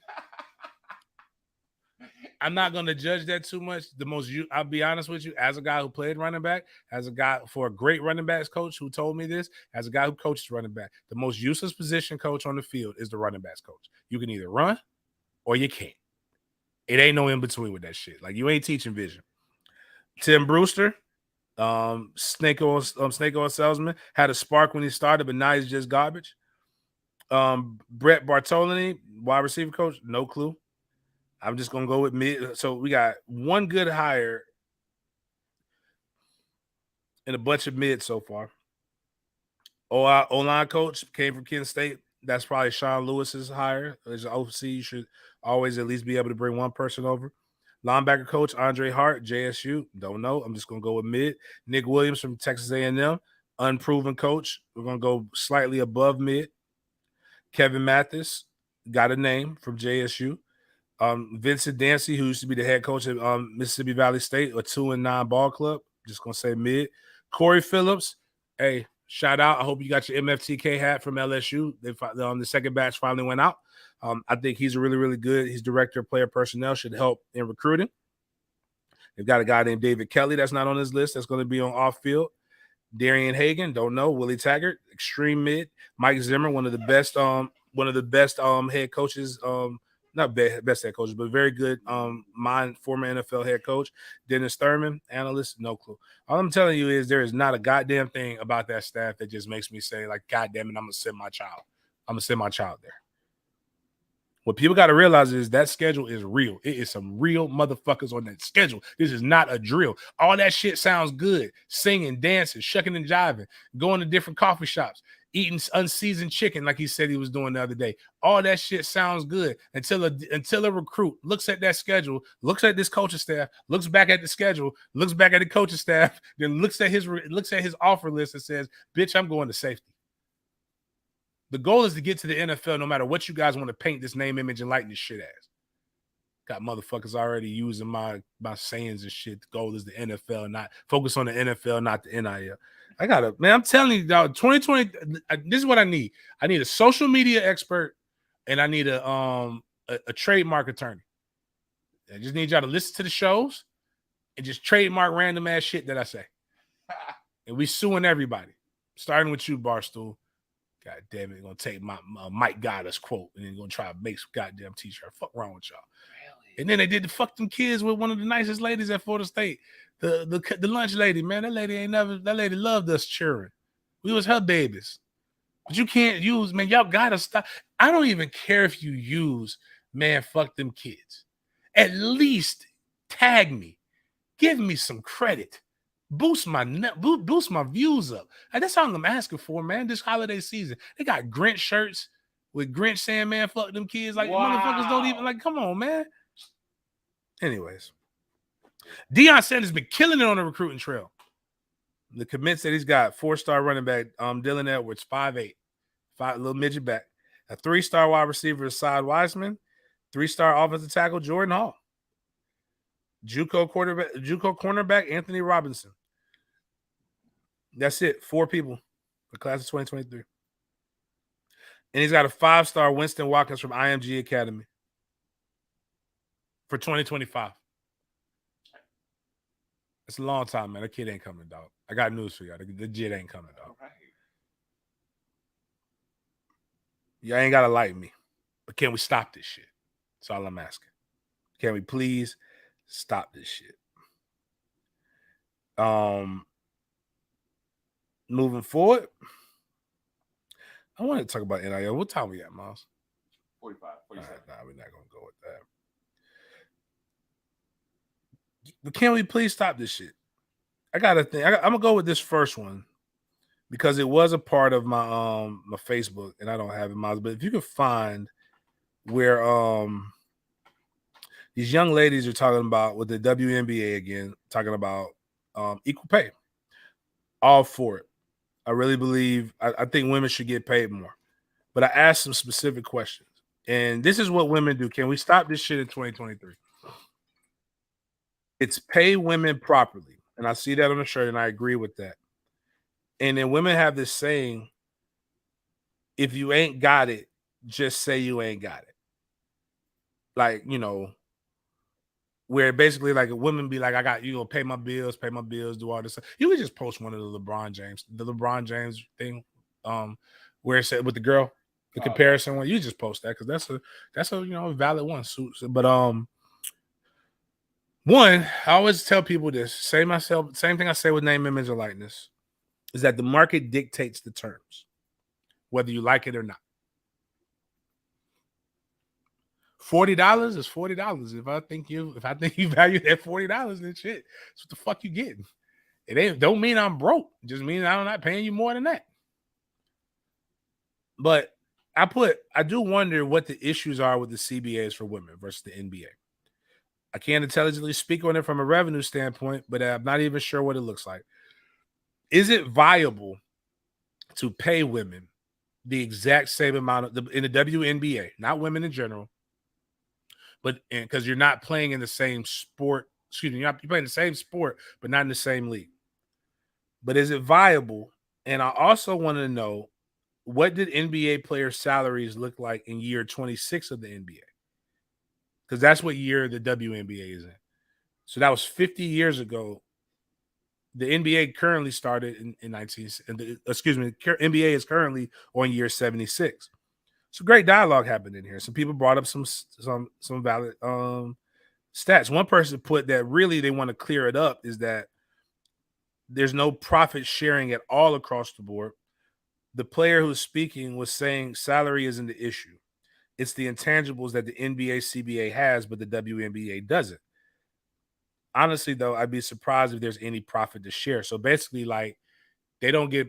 I'm not going to judge that too much. I'll be honest with you, as a guy who played running back, as a guy for a great running backs coach who told me this, as a guy who coaches running back, the most useless position coach on the field is the running backs coach. You can either run or you can't. It ain't no in between with that shit. Like, you ain't teaching vision. Tim Brewster, snake oil salesman, had a spark when he started, but now he's just garbage. Brett Bartolini, wide receiver coach, no clue. I'm just gonna go with mid. So we got one good hire and a bunch of mid so far. O-line coach came from Kent State. That's probably Sean Lewis's hire. As an OC, you should always at least be able to bring one person over. Linebacker coach Andre Hart, JSU. Don't know. I'm just gonna go with mid. Nick Williams from Texas A&M, unproven coach. We're gonna go slightly above mid. Kevin Mathis got a name from JSU. Vincent Dancy, who used to be the head coach at Mississippi Valley State, a 2-9 ball club. Just gonna say mid. Corey Phillips, hey, shout out. I hope you got your MFTK hat from LSU. The second batch finally went out. I think he's really, really good. He's director of player personnel, should help in recruiting. They've got a guy named David Kelly that's not on this list that's going to be on off field. Darian Hagan, don't know. Willie Taggart, extreme mid. Mike Zimmer, one of the best head coaches. Not best head coaches, but very good. Former NFL head coach. Dennis Thurman, analyst, no clue. All I'm telling you is there is not a goddamn thing about that staff that just makes me say, like, God damn it, I'm gonna send my child. I'm gonna send my child there. What people got to realize is that schedule is real. It is some real motherfuckers on that schedule. This is not a drill. All that shit sounds good. Singing, dancing, shucking and jiving, going to different coffee shops, eating unseasoned chicken like he said he was doing the other day. All that shit sounds good until a recruit looks at that schedule, looks at this coaching staff, looks back at the schedule, looks back at the coaching staff, then looks at his offer list and says, "Bitch, I'm going to safety." The goal is to get to the NFL no matter what you guys want to paint this name, image, and likeness shit as. Got motherfuckers already using my sayings and shit. The goal is the NFL, not focus on the NFL, not the NIL. I'm telling you, dog, 2020, this is what I need. I need a social media expert and I need a trademark attorney. I just need y'all to listen to the shows and just trademark random ass shit that I say. And we suing everybody. Starting with you, Barstool. God damn it, gonna take my Mike Goddess quote and then gonna try to make some goddamn t-shirt. Fuck wrong with y'all. Really? And then they did the fuck them kids with one of the nicest ladies at Florida State. The lunch lady, man. That lady loved us cheering. We was her babies. But you can't use, man, y'all gotta stop. I don't even care if you use, man, fuck them kids. At least tag me. Give me some credit. Boost my views up. That's all I'm asking for, man. This holiday season, they got Grinch shirts with Grinch saying, "Man, fuck them kids." Like motherfuckers don't even like. Come on, man. Anyways, Deion Sanders been killing it on the recruiting trail. The commit said he's got 4-star running back Dylan Edwards, 5'8", little midget back. A 3-star wide receiver, Asad Wiseman. 3-star offensive tackle Jordan Hall. JUCO cornerback Anthony Robinson. That's it. 4 people. The class of 2023. And he's got a 5-star Winston Watkins from IMG Academy for 2025. It's a long time, man. That kid ain't coming, dog. I got news for y'all. The jit ain't coming, dog. Right. Y'all ain't got to like me. But can we stop this shit? That's all I'm asking. Can we please stop this shit? Moving forward, I want to talk about NIL. What time we at, Miles? 45, 47. Nah, we're not going to go with that. But can we please stop this shit? I got to think. I'm going to go with this first one because it was a part of my my Facebook, and I don't have it, Miles. But if you can find where these young ladies are talking about with the WNBA again, talking about equal pay. All for it. I really believe, I think women should get paid more. But I asked some specific questions. And this is what women do. Can we stop this shit in 2023? It's pay women properly. And I see that on the shirt, and I agree with that. And then women have this saying, if you ain't got it, just say you ain't got it. Like, you know, where basically like a woman be like, I got you gonna pay my bills, do all this stuff. You could just post one of the LeBron James thing, where it said with the girl, the comparison one. You just post that because that's a valid one. But one, I always tell people this, same thing I say with name, image, and likeness, is that the market dictates the terms, whether you like it or not. $40 is $40. If I think you value that $40, then shit, that's what the fuck you getting. It don't mean I'm broke. It just means I'm not paying you more than that. But I do wonder what the issues are with the CBAs for women versus the NBA. I can't intelligently speak on it from a revenue standpoint, but I'm not even sure what it looks like. Is it viable to pay women the exact same amount in the WNBA, not women in general, but because you're not playing in the same sport, you're playing the same sport, but not in the same league. But is it viable? And I also want to know, what did NBA players' salaries look like in year 26 of the NBA? Because that's what year the WNBA is in. So that was 50 years ago. The NBA currently started in NBA is currently on year 76. So great dialogue happened in here. Some people brought up some valid stats. One person put that really they want to clear it up is that there's no profit sharing at all across the board. the player who's speaking was saying salary isn't the issue. It's the intangibles that the NBA, CBA has, but the WNBA doesn't. Honestly, though, I'd be surprised if there's any profit to share. So basically, like, they don't get,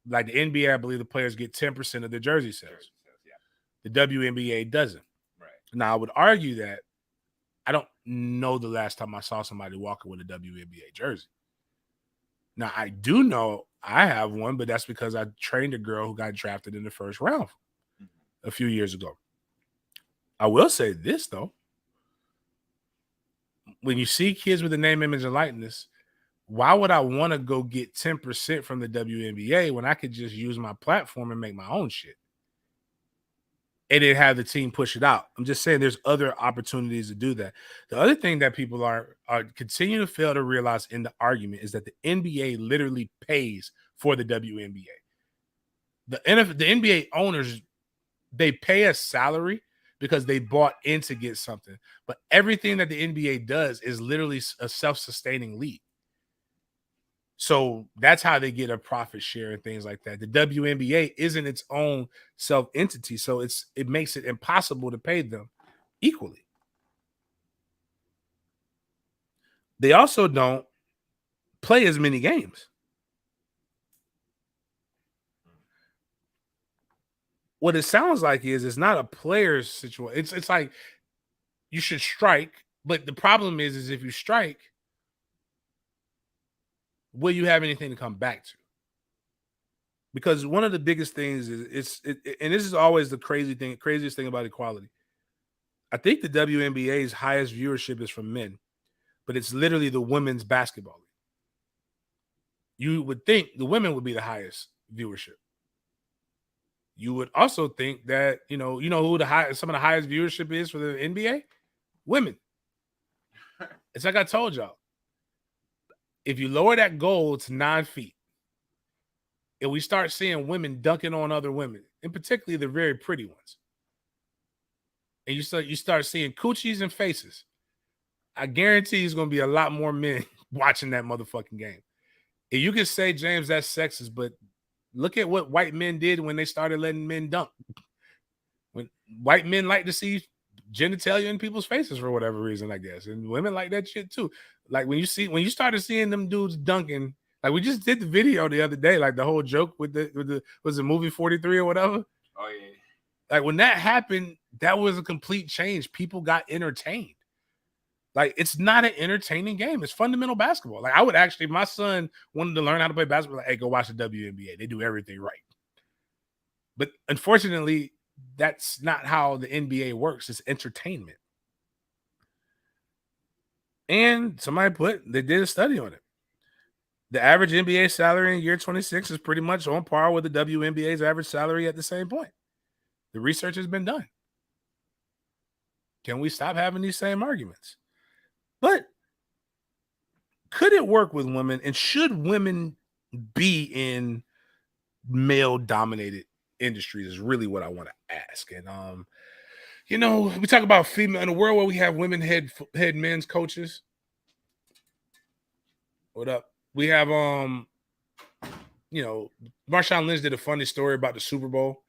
like the NBA, I believe the players get 10% of their jersey sales. The WNBA doesn't. Right. Now, I would argue that I don't know the last time I saw somebody walking with a WNBA jersey. Now, I do know I have one, but that's because I trained a girl who got drafted in the first round a few years ago. I will say this, though. When you see kids with the name, image, and likeness, why would I want to go get 10% from the WNBA when I could just use my platform and make my own shit? And then have the team push it out. I'm just saying there's other opportunities to do that. The other thing that people are continuing to fail to realize in the argument is that the NBA literally pays for the WNBA. The NBA owners, they pay a salary because they bought in to get something. But everything that the NBA does is literally a self-sustaining league. So that's how they get a profit share and things like that. The WNBA isn't its own self-entity, so it makes it impossible to pay them equally. They also don't play as many games. What it sounds like is it's not a player's situation. It's like you should strike, but the problem is if you strike, will you have anything to come back to? Because one of the biggest things is and this is always the craziest thing about equality. I think the WNBA's highest viewership is from men, but it's literally the women's basketball league. You would think the women would be the highest viewership. You would also think that, you know who some of the highest viewership is for the NBA? Women. It's like I told y'all. If you lower that goal to 9 feet, and we start seeing women dunking on other women, and particularly the very pretty ones, and you start seeing coochies and faces, I guarantee there's going to be a lot more men watching that motherfucking game. And you can say, James, that's sexist, but look at what white men did when they started letting men dunk. When white men like to see genitalia in people's faces for whatever reason, I guess, and women like that shit too. Like when you started seeing them dudes dunking, like we just did the video the other day, like the whole joke with the was it movie 43 or whatever? Oh yeah. Like when that happened, that was a complete change. People got entertained. Like it's not an entertaining game. It's fundamental basketball. Like I would actually, if my son wanted to learn how to play basketball, like, hey, go watch the WNBA. They do everything right. But unfortunately, that's not how the NBA works. It's entertainment. And they did a study on it. The average NBA salary in year 26 is pretty much on par with the WNBA's average salary at the same point. The research has been done. Can we stop having these same arguments? But could it work with women? And should women be in male-dominated industries is really what I want to ask. And we talk about female in a world where we have women head men's coaches. What up? We have Marshawn Lynch did a funny story about the Super Bowl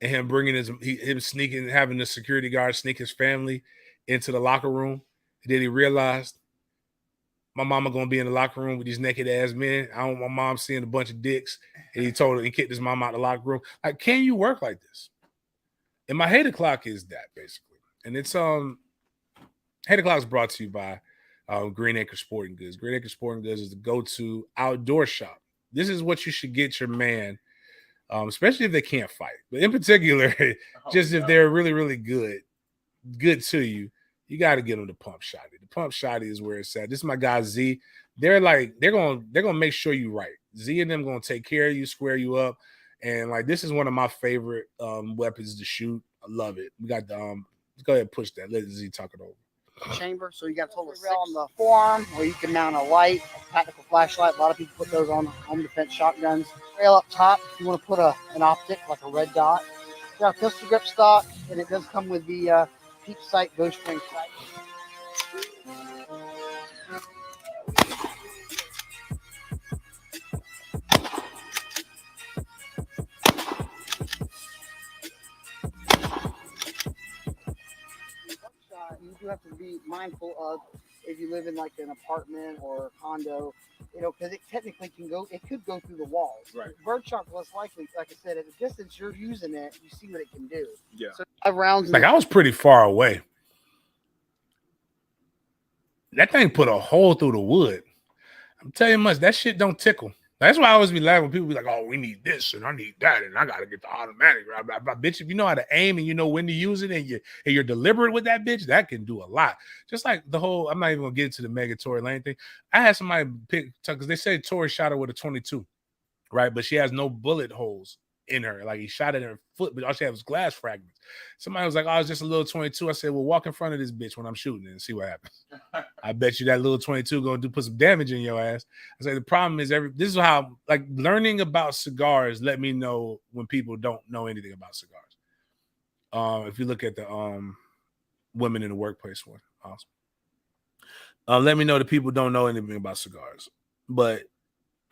and him bringing him sneaking, having the security guard sneak his family into the locker room. And then he realized my mama gonna be in the locker room with these naked ass men. I don't want my mom seeing a bunch of dicks. And he kicked his mom out of the locker room. Like, can you work like this? And my hate o'clock is that basically. And it's hate o'clock is brought to you by Green Acre Sporting Goods. Green Acre Sporting Goods is the go-to outdoor shop. This is what you should get your man, especially if they can't fight. But in particular, if they're really, really good to you, you got to get them the pump shotty. The pump shotty is where it's at. This is my guy Z. They're gonna make sure you right. Z and them gonna take care of you, square you up, and like this is one of my favorite weapons to shoot. I love it. We got the let's go ahead and push that. Let Z talk it over. Chamber, so you got a total rail on the forearm where you can mount a light, a tactical flashlight. A lot of people put those on home defense shotguns. Rail up top, if you want to put an optic like a red dot. You got a pistol grip stock, and it does come with the deep sight bowstring sight. you do have to be mindful of if you live in like an apartment or a condo, because it technically could go through the walls. Right. Birdshot's less likely. Like I said, at the distance you're using it, you see what it can do. Yeah. So 5 rounds. Like, I was pretty far away. That thing put a hole through the wood. I'm telling you much, that shit don't tickle. That's why I always be laughing when people be like, oh, we need this and I need that and I gotta get the automatic. Blah, blah, blah. Bitch, if you know how to aim and you know when to use it and you're deliberate with that bitch, that can do a lot. Just like the whole, I'm not even gonna get into the mega Tory Lane thing. I had somebody pick, because they said Tory shot her with a 22, right? But she has no bullet holes in her. Like, he shot at her foot, but all she had was glass fragments. Somebody was like, oh, it's just a little 22. I said, well, walk in front of this bitch when I'm shooting and see what happens. I bet you that little 22 gonna put some damage in your ass. I say the problem is this is how, like, learning about cigars let me know when people don't know anything about cigars. If you look at the women in the workplace one, awesome. Let me know that people don't know anything about cigars. But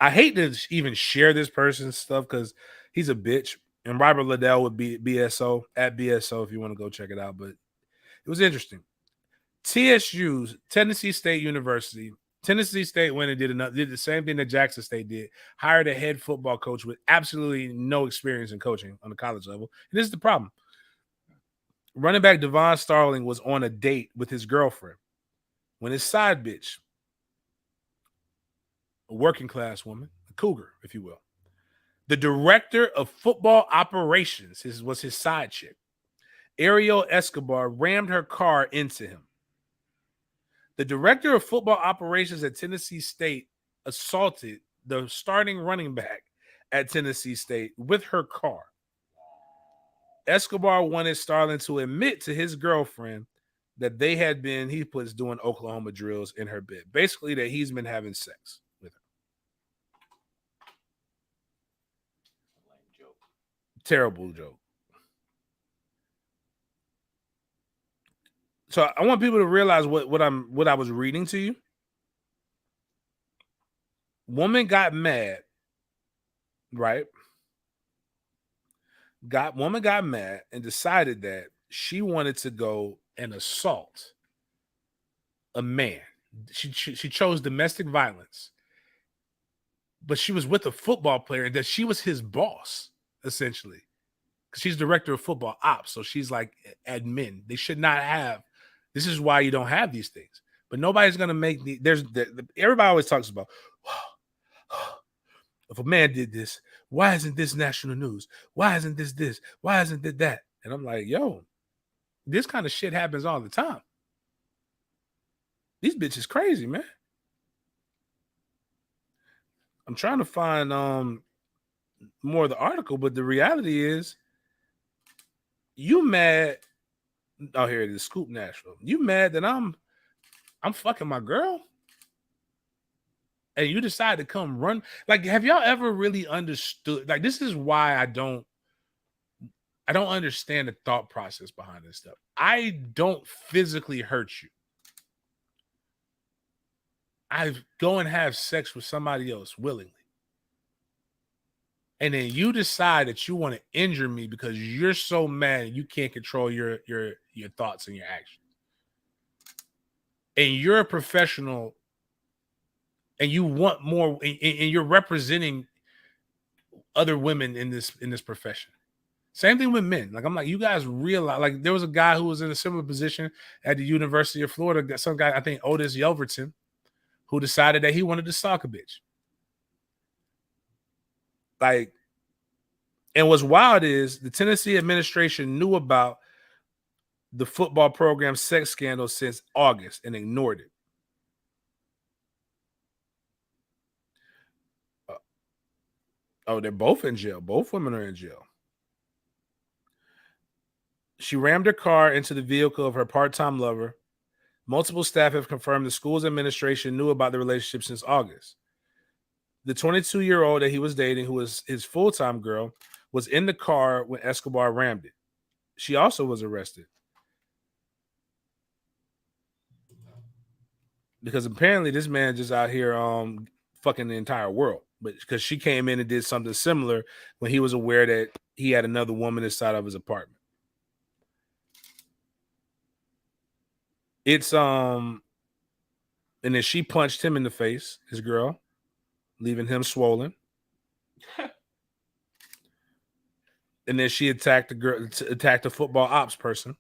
I hate to even share this person's stuff because he's a bitch. And Robert Liddell would be BSO at BSO if you want to go check it out. But it was interesting. TSU's Tennessee State University. Tennessee State went and did the same thing that Jackson State did. Hired a head football coach with absolutely no experience in coaching on the college level. And this is the problem. Running back Devon Starling was on a date with his girlfriend when his side bitch, a working class woman, a cougar, if you will, the director of football operations was his side chick, Ariel Escobar, rammed her car into him. The director of football operations at Tennessee State assaulted the starting running back at Tennessee State with her car. Escobar wanted Starling to admit to his girlfriend that they had been, he puts, doing Oklahoma drills in her bed. Basically, that he's been having sex with her. Joke. Terrible joke. So I want people to realize what I was reading to you. Woman got mad, right? Woman got mad and decided that she wanted to go and assault a man. She chose domestic violence, but she was with a football player and that she was his boss, essentially, because she's director of football ops. So she's like admin. They should not have. This is why you don't have these things. But nobody's gonna make everybody always talks about, if a man did this, why isn't this national news? Why isn't this? Why isn't it that? And I'm like, yo, this kind of shit happens all the time. These bitches crazy, man. I'm trying to find more of the article, but the reality is, you mad. Oh, here it is, Scoop Nashville. You mad that I'm fucking my girl? And you decide to come run? Like, have y'all ever really understood? Like, this is why I don't understand the thought process behind this stuff. I don't physically hurt you. I go and have sex with somebody else willingly. And then you decide that you want to injure me because you're so mad and you can't control your thoughts and your actions. And you're a professional and you want more, and you're representing other women in this profession. Same thing with men. Like, I'm like, you guys realize, like, there was a guy who was in a similar position at the University of Florida, some guy, I think Otis Yelverton, who decided that he wanted to stalk a bitch. Like, and what's wild is the Tennessee administration knew about the football program's sex scandal since August and ignored it. They're both in jail. Both women are in jail. She rammed her car into the vehicle of her part-time lover. Multiple staff have confirmed the school's administration knew about the relationship since August. The 22-year-old that he was dating, who was his full-time girl, was in the car when Escobar rammed it. She also was arrested. Because apparently this man just out here fucking the entire world. But because she came in and did something similar when he was aware that he had another woman inside of his apartment. It's and then she punched him in the face, his girl, leaving him swollen. And then she attacked the football ops person.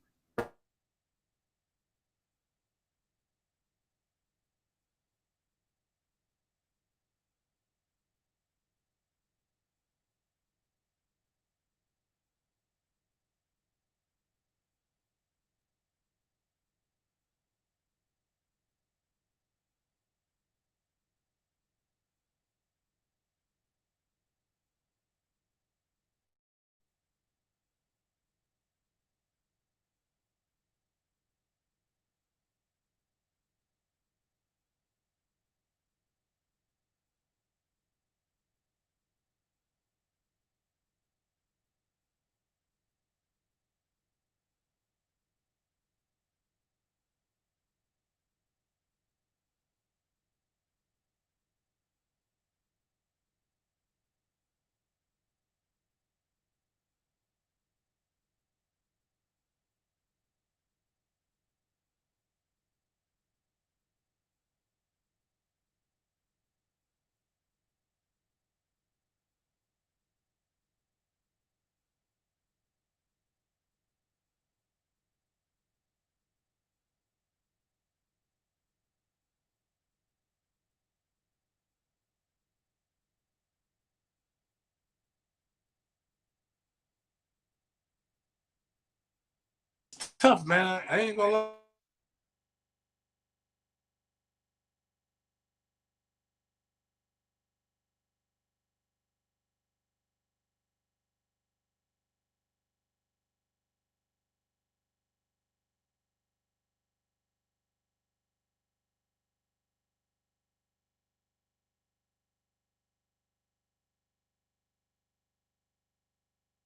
Tough, man. I ain't gonna lie.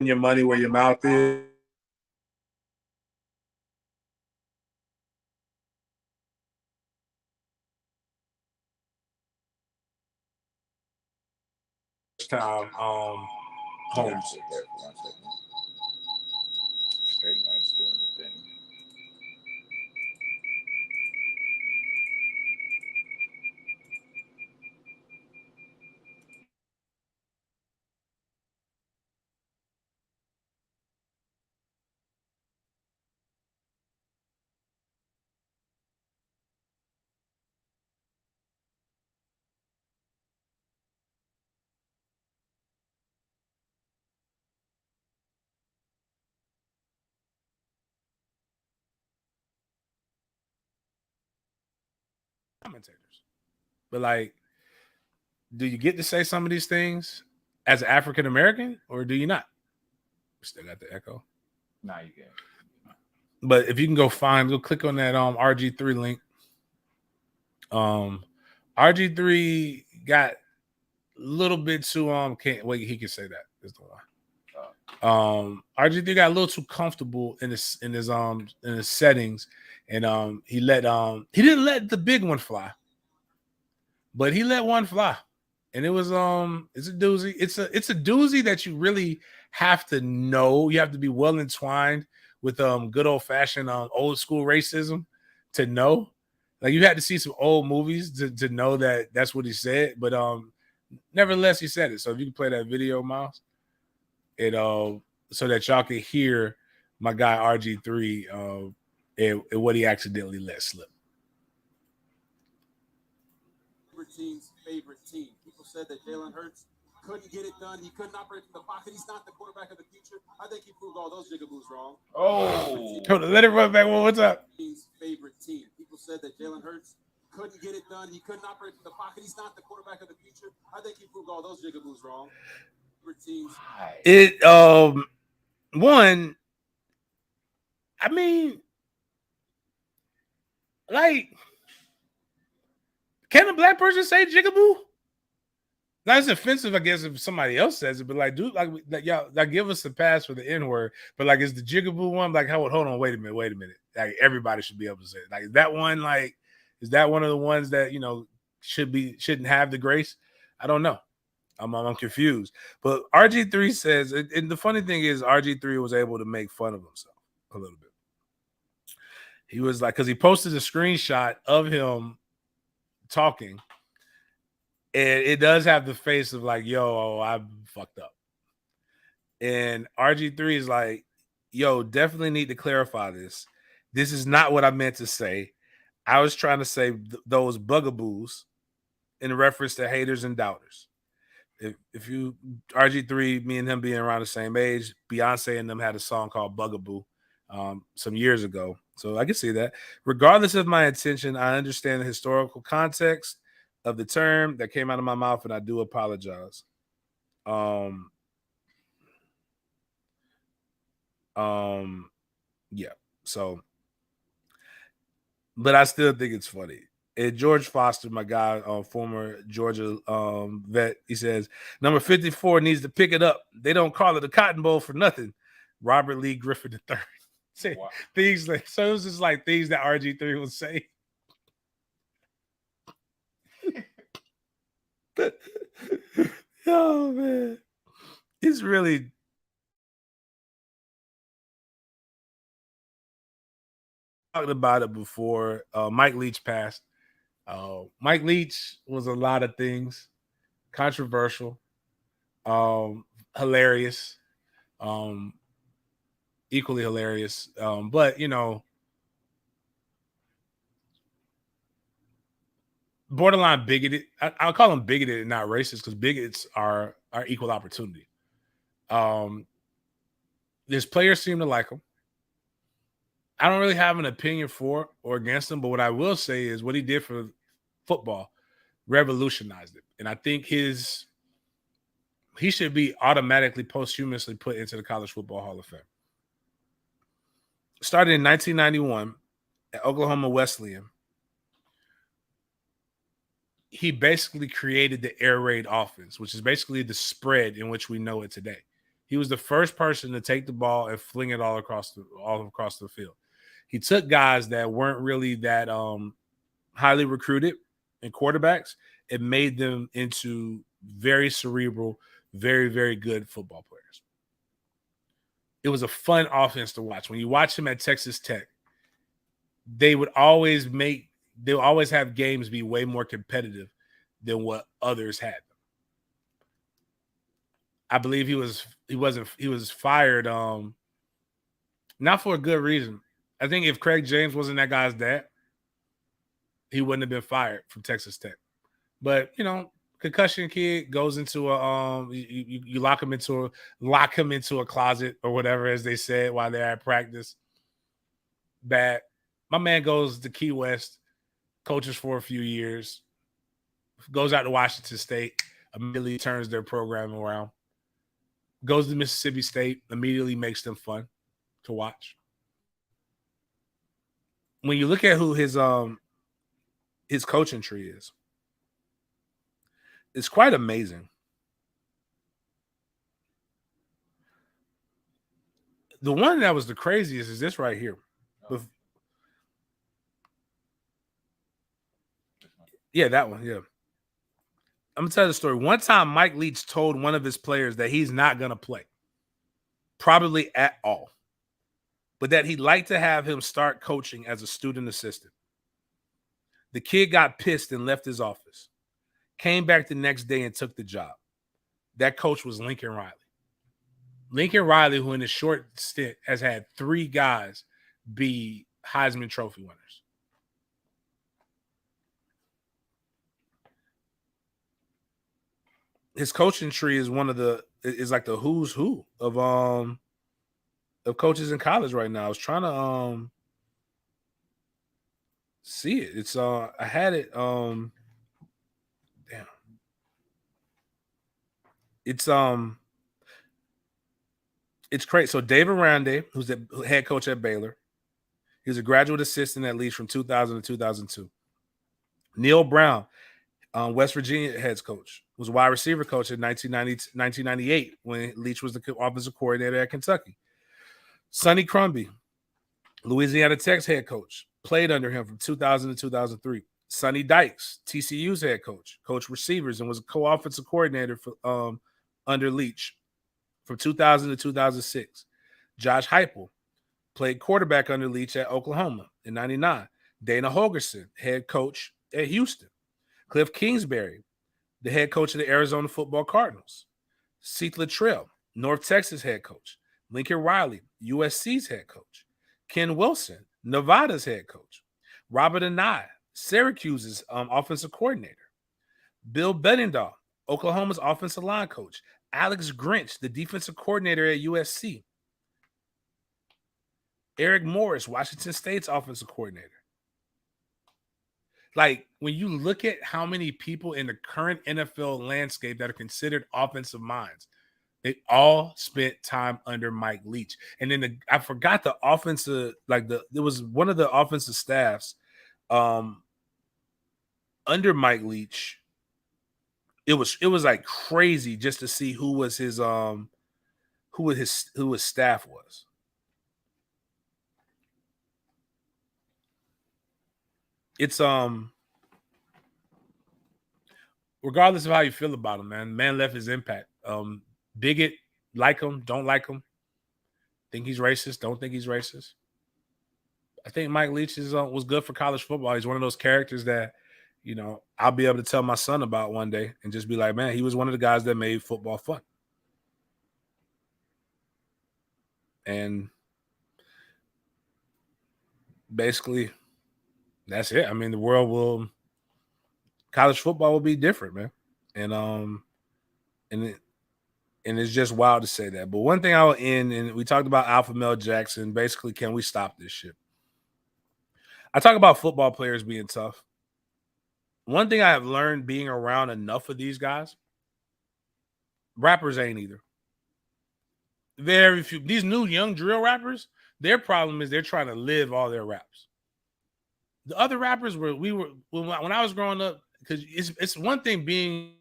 Your money where your mouth is. Time home. Sit there for 1 second. Straight line's doing the thing. Commentators. But like, do you get to say some of these things as an African American, or do you not? Still got the echo. Nah, you get. But if you can go click on that RG3 link. RG3 got a little bit too can't wait, he can say that is the one. RG3 got a little too comfortable in his settings, and he didn't let the big one fly, but he let one fly. And it was it's a doozy. It's a doozy that you really have to know. You have to be well entwined with good old-fashioned old school racism to know. Like, you had to see some old movies to know that that's what he said. But nevertheless, he said it. So if you can play that video, Miles, so that y'all can hear my guy RG3 and what he accidentally let slip. Team's favorite team. People said that Jalen Hurts couldn't get it done. He couldn't operate from the pocket. He's not the quarterback of the future. I think he proved all those jigaboos wrong. Oh, Hold on, let it run back. What's up? Team's favorite team. People said that Jalen Hurts couldn't get it done. He couldn't operate from the pocket. He's not the quarterback of the future. I think he proved all those jigaboos wrong. Teams. It one. I mean, like, can a black person say jigaboo? Not as offensive, I guess, if somebody else says it, but like, dude, like y'all, like, give us a pass for the N-word. But like, is the jigaboo one? Like, hold on, wait a minute. Like, everybody should be able to say it. Like, is that one of the ones that shouldn't have the grace? I don't know. I'm confused. But RG3 says, and the funny thing is, RG3 was able to make fun of himself a little bit. He was like, because he posted a screenshot of him talking, and it does have the face of like, yo, I fucked up. And RG3 is like, yo, definitely need to clarify this. This is not what I meant to say. I was trying to say those bugaboos in reference to haters and doubters. If you RG3, me and him being around the same age, Beyonce and them had a song called Bugaboo some years ago. So I can see that. Regardless of my intention, I understand the historical context of the term that came out of my mouth, and I do apologize. Yeah. So, but I still think it's funny. And George Foster, my guy, former Georgia vet, he says, number 54 needs to pick it up. They don't call it a Cotton Bowl for nothing. Robert Lee Griffin III. Wow. Things like, so it was just like things that RG3 would say. Oh, man. It's really talked about it before. Mike Leach passed. Mike Leach was a lot of things, controversial, hilarious, equally hilarious. But you know, borderline bigoted. I'll call them bigoted and not racist because bigots are equal opportunity. His players seem to like him. I don't really have an opinion for or against him, but what I will say is what he did for football revolutionized it. And I think he should be automatically posthumously put into the College Football Hall of Fame. Started in 1991 at Oklahoma Wesleyan. He basically created the air raid offense, which is basically the spread in which we know it today. He was the first person to take the ball and fling it all across the field. He took guys that weren't really that highly recruited and quarterbacks and made them into very cerebral, very, very good football players. It was a fun offense to watch. When you watch him at Texas Tech, they would always have games be way more competitive than what others had. I believe he was fired not for a good reason. I think if Craig James wasn't that guy's dad, he wouldn't have been fired from Texas Tech. But you know, concussion kid goes into a you lock him into a closet or whatever, as they said while they're at practice. Bad. My man goes to Key West, coaches for a few years, goes out to Washington State, immediately turns their program around, goes to Mississippi State, immediately makes them fun to watch. When you look at who his coaching tree is, it's quite amazing. The one that was the craziest is this right here. Yeah, that one. Yeah. I'm going to tell you the story. One time, Mike Leach told one of his players that he's not going to play, probably at all, but that he'd like to have him start coaching as a student assistant. The kid got pissed and left his office, came back the next day and took the job. That coach was Lincoln Riley. Lincoln Riley, who in a short stint has had 3 guys be Heisman Trophy winners. His coaching tree is like the who's who of coaches in college right now. I was trying to see it. It's I had it damn. It's crazy. So David Rande, who's the head coach at Baylor, he was a graduate assistant at Leech from 2000 to 2002. Neil Brown, West Virginia head coach, was a wide receiver coach in 1998 when Leach was the offensive coordinator at Kentucky. Sonny Crumby, Louisiana Tech's head coach, played under him from 2000 to 2003. Sonny Dykes, TCU's head coach, coached receivers and was a co-offensive coordinator for under Leach from 2000 to 2006. Josh Heupel, played quarterback under Leech at Oklahoma in 99. Dana Holgerson, head coach at Houston. Cliff Kingsbury, the head coach of the Arizona Football Cardinals. Duval Trev, North Texas head coach. Lincoln Riley, USC's head coach. Ken Wilson, Nevada's head coach. Robert Anai, Syracuse's offensive coordinator. Bill Bedendahl, Oklahoma's offensive line coach. Alex Grinch, the defensive coordinator at USC. Eric Morris, Washington State's offensive coordinator. Like, when you look at how many people in the current NFL landscape that are considered offensive minds, they all spent time under Mike Leach. And then I forgot the offensive, there was one of the offensive staffs under Mike Leach. It was like crazy just to see who his staff was. It's regardless of how you feel about him, man left his impact. Bigot, like him, don't like him. Think he's racist, don't think he's racist. I think Mike Leach was good for college football. He's one of those characters that, I'll be able to tell my son about one day and just be like, man, he was one of the guys that made football fun. And basically, that's it. I mean, college football will be different, man. And it's just wild to say that. But one thing I will end, and we talked about Alpha Male Jackson. Basically, can we stop this shit? I talk about football players being tough. One thing I have learned being around enough of these guys, rappers ain't either. Very few. These new young drill rappers, their problem is they're trying to live all their raps. The other rappers when I was growing up, because it's one thing being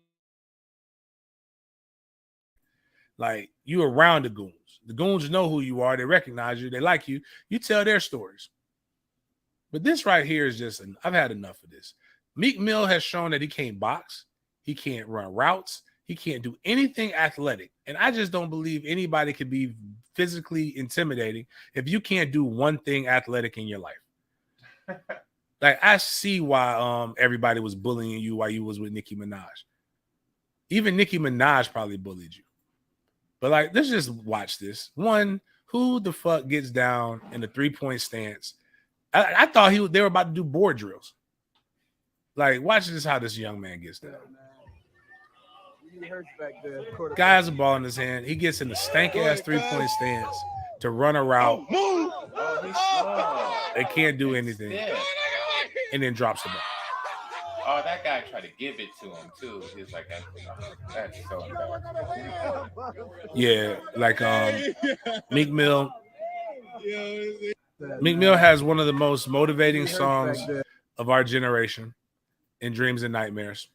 like you around the goons. The goons know who you are. They recognize you. They like you. You tell their stories. But this right here is just, I've had enough of this. Meek Mill has shown that he can't box. He can't run routes. He can't do anything athletic. And I just don't believe anybody can be physically intimidating if you can't do one thing athletic in your life. Like, I see why everybody was bullying you while you was with Nicki Minaj. Even Nicki Minaj probably bullied you. But, like, let's just watch this. One, who the fuck gets down in the three-point stance? I thought they were about to do board drills. Like, watch this, how this young man gets down. Guy has a ball in his hand. He gets in the stank-ass three-point stance to run a route. They can't do anything. And then drops the ball. Oh, that guy tried to give it to him, too. He's like, that's so embarrassing. Yeah, like Meek Mill. Meek Mill has one of the most motivating songs of our generation, In Dreams and Nightmares.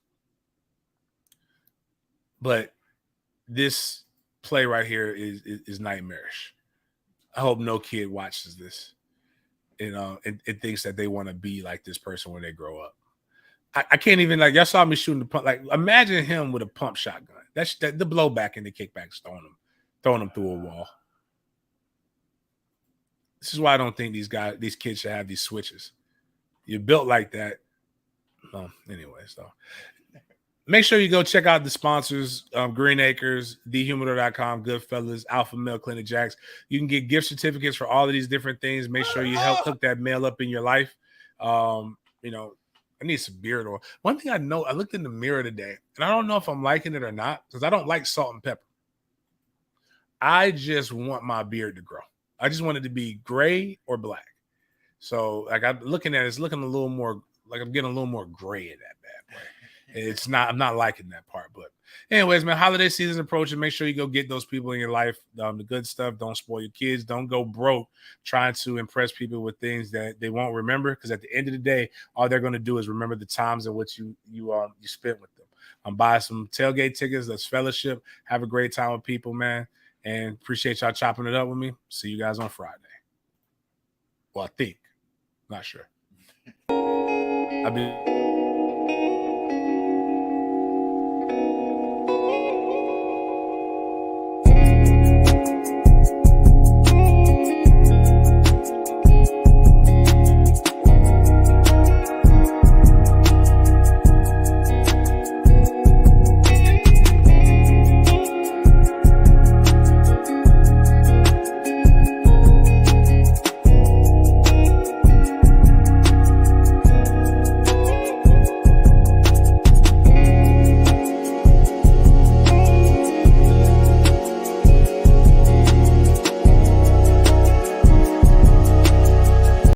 But this play right here is nightmarish. I hope no kid watches this, and thinks that they want to be like this person when they grow up. I can't even, like, y'all saw me shooting the pump. Like, imagine him with a pump shotgun. That's the blowback and the kickbacks throwing him through a wall. This is why I don't think these kids should have these switches. You're built like that. Well, anyways, though. Make sure you go check out the sponsors, Green Acres, thehumidor.com, Goodfellas, Alpha Male Clinic Jacks. You can get gift certificates for all of these different things. Make sure you help hook that male up in your life. I need some beard oil. One thing I know, I looked in the mirror today, and I don't know if I'm liking it or not, because I don't like salt and pepper. I just want my beard to grow. I just want it to be gray or black. So, like, I'm looking at it, it's looking a little more, like I'm getting a little more gray in that bad boy. I'm not liking that part. But anyways, man, holiday season approaching. Make sure you go get those people in your life. The good stuff. Don't spoil your kids. Don't go broke trying to impress people with things that they won't remember. Because at the end of the day, all they're going to do is remember the times in which you spent with them. Buy some tailgate tickets. Let's fellowship. Have a great time with people, man. And appreciate y'all chopping it up with me. See you guys on Friday. Well, I think. Not sure. I'll be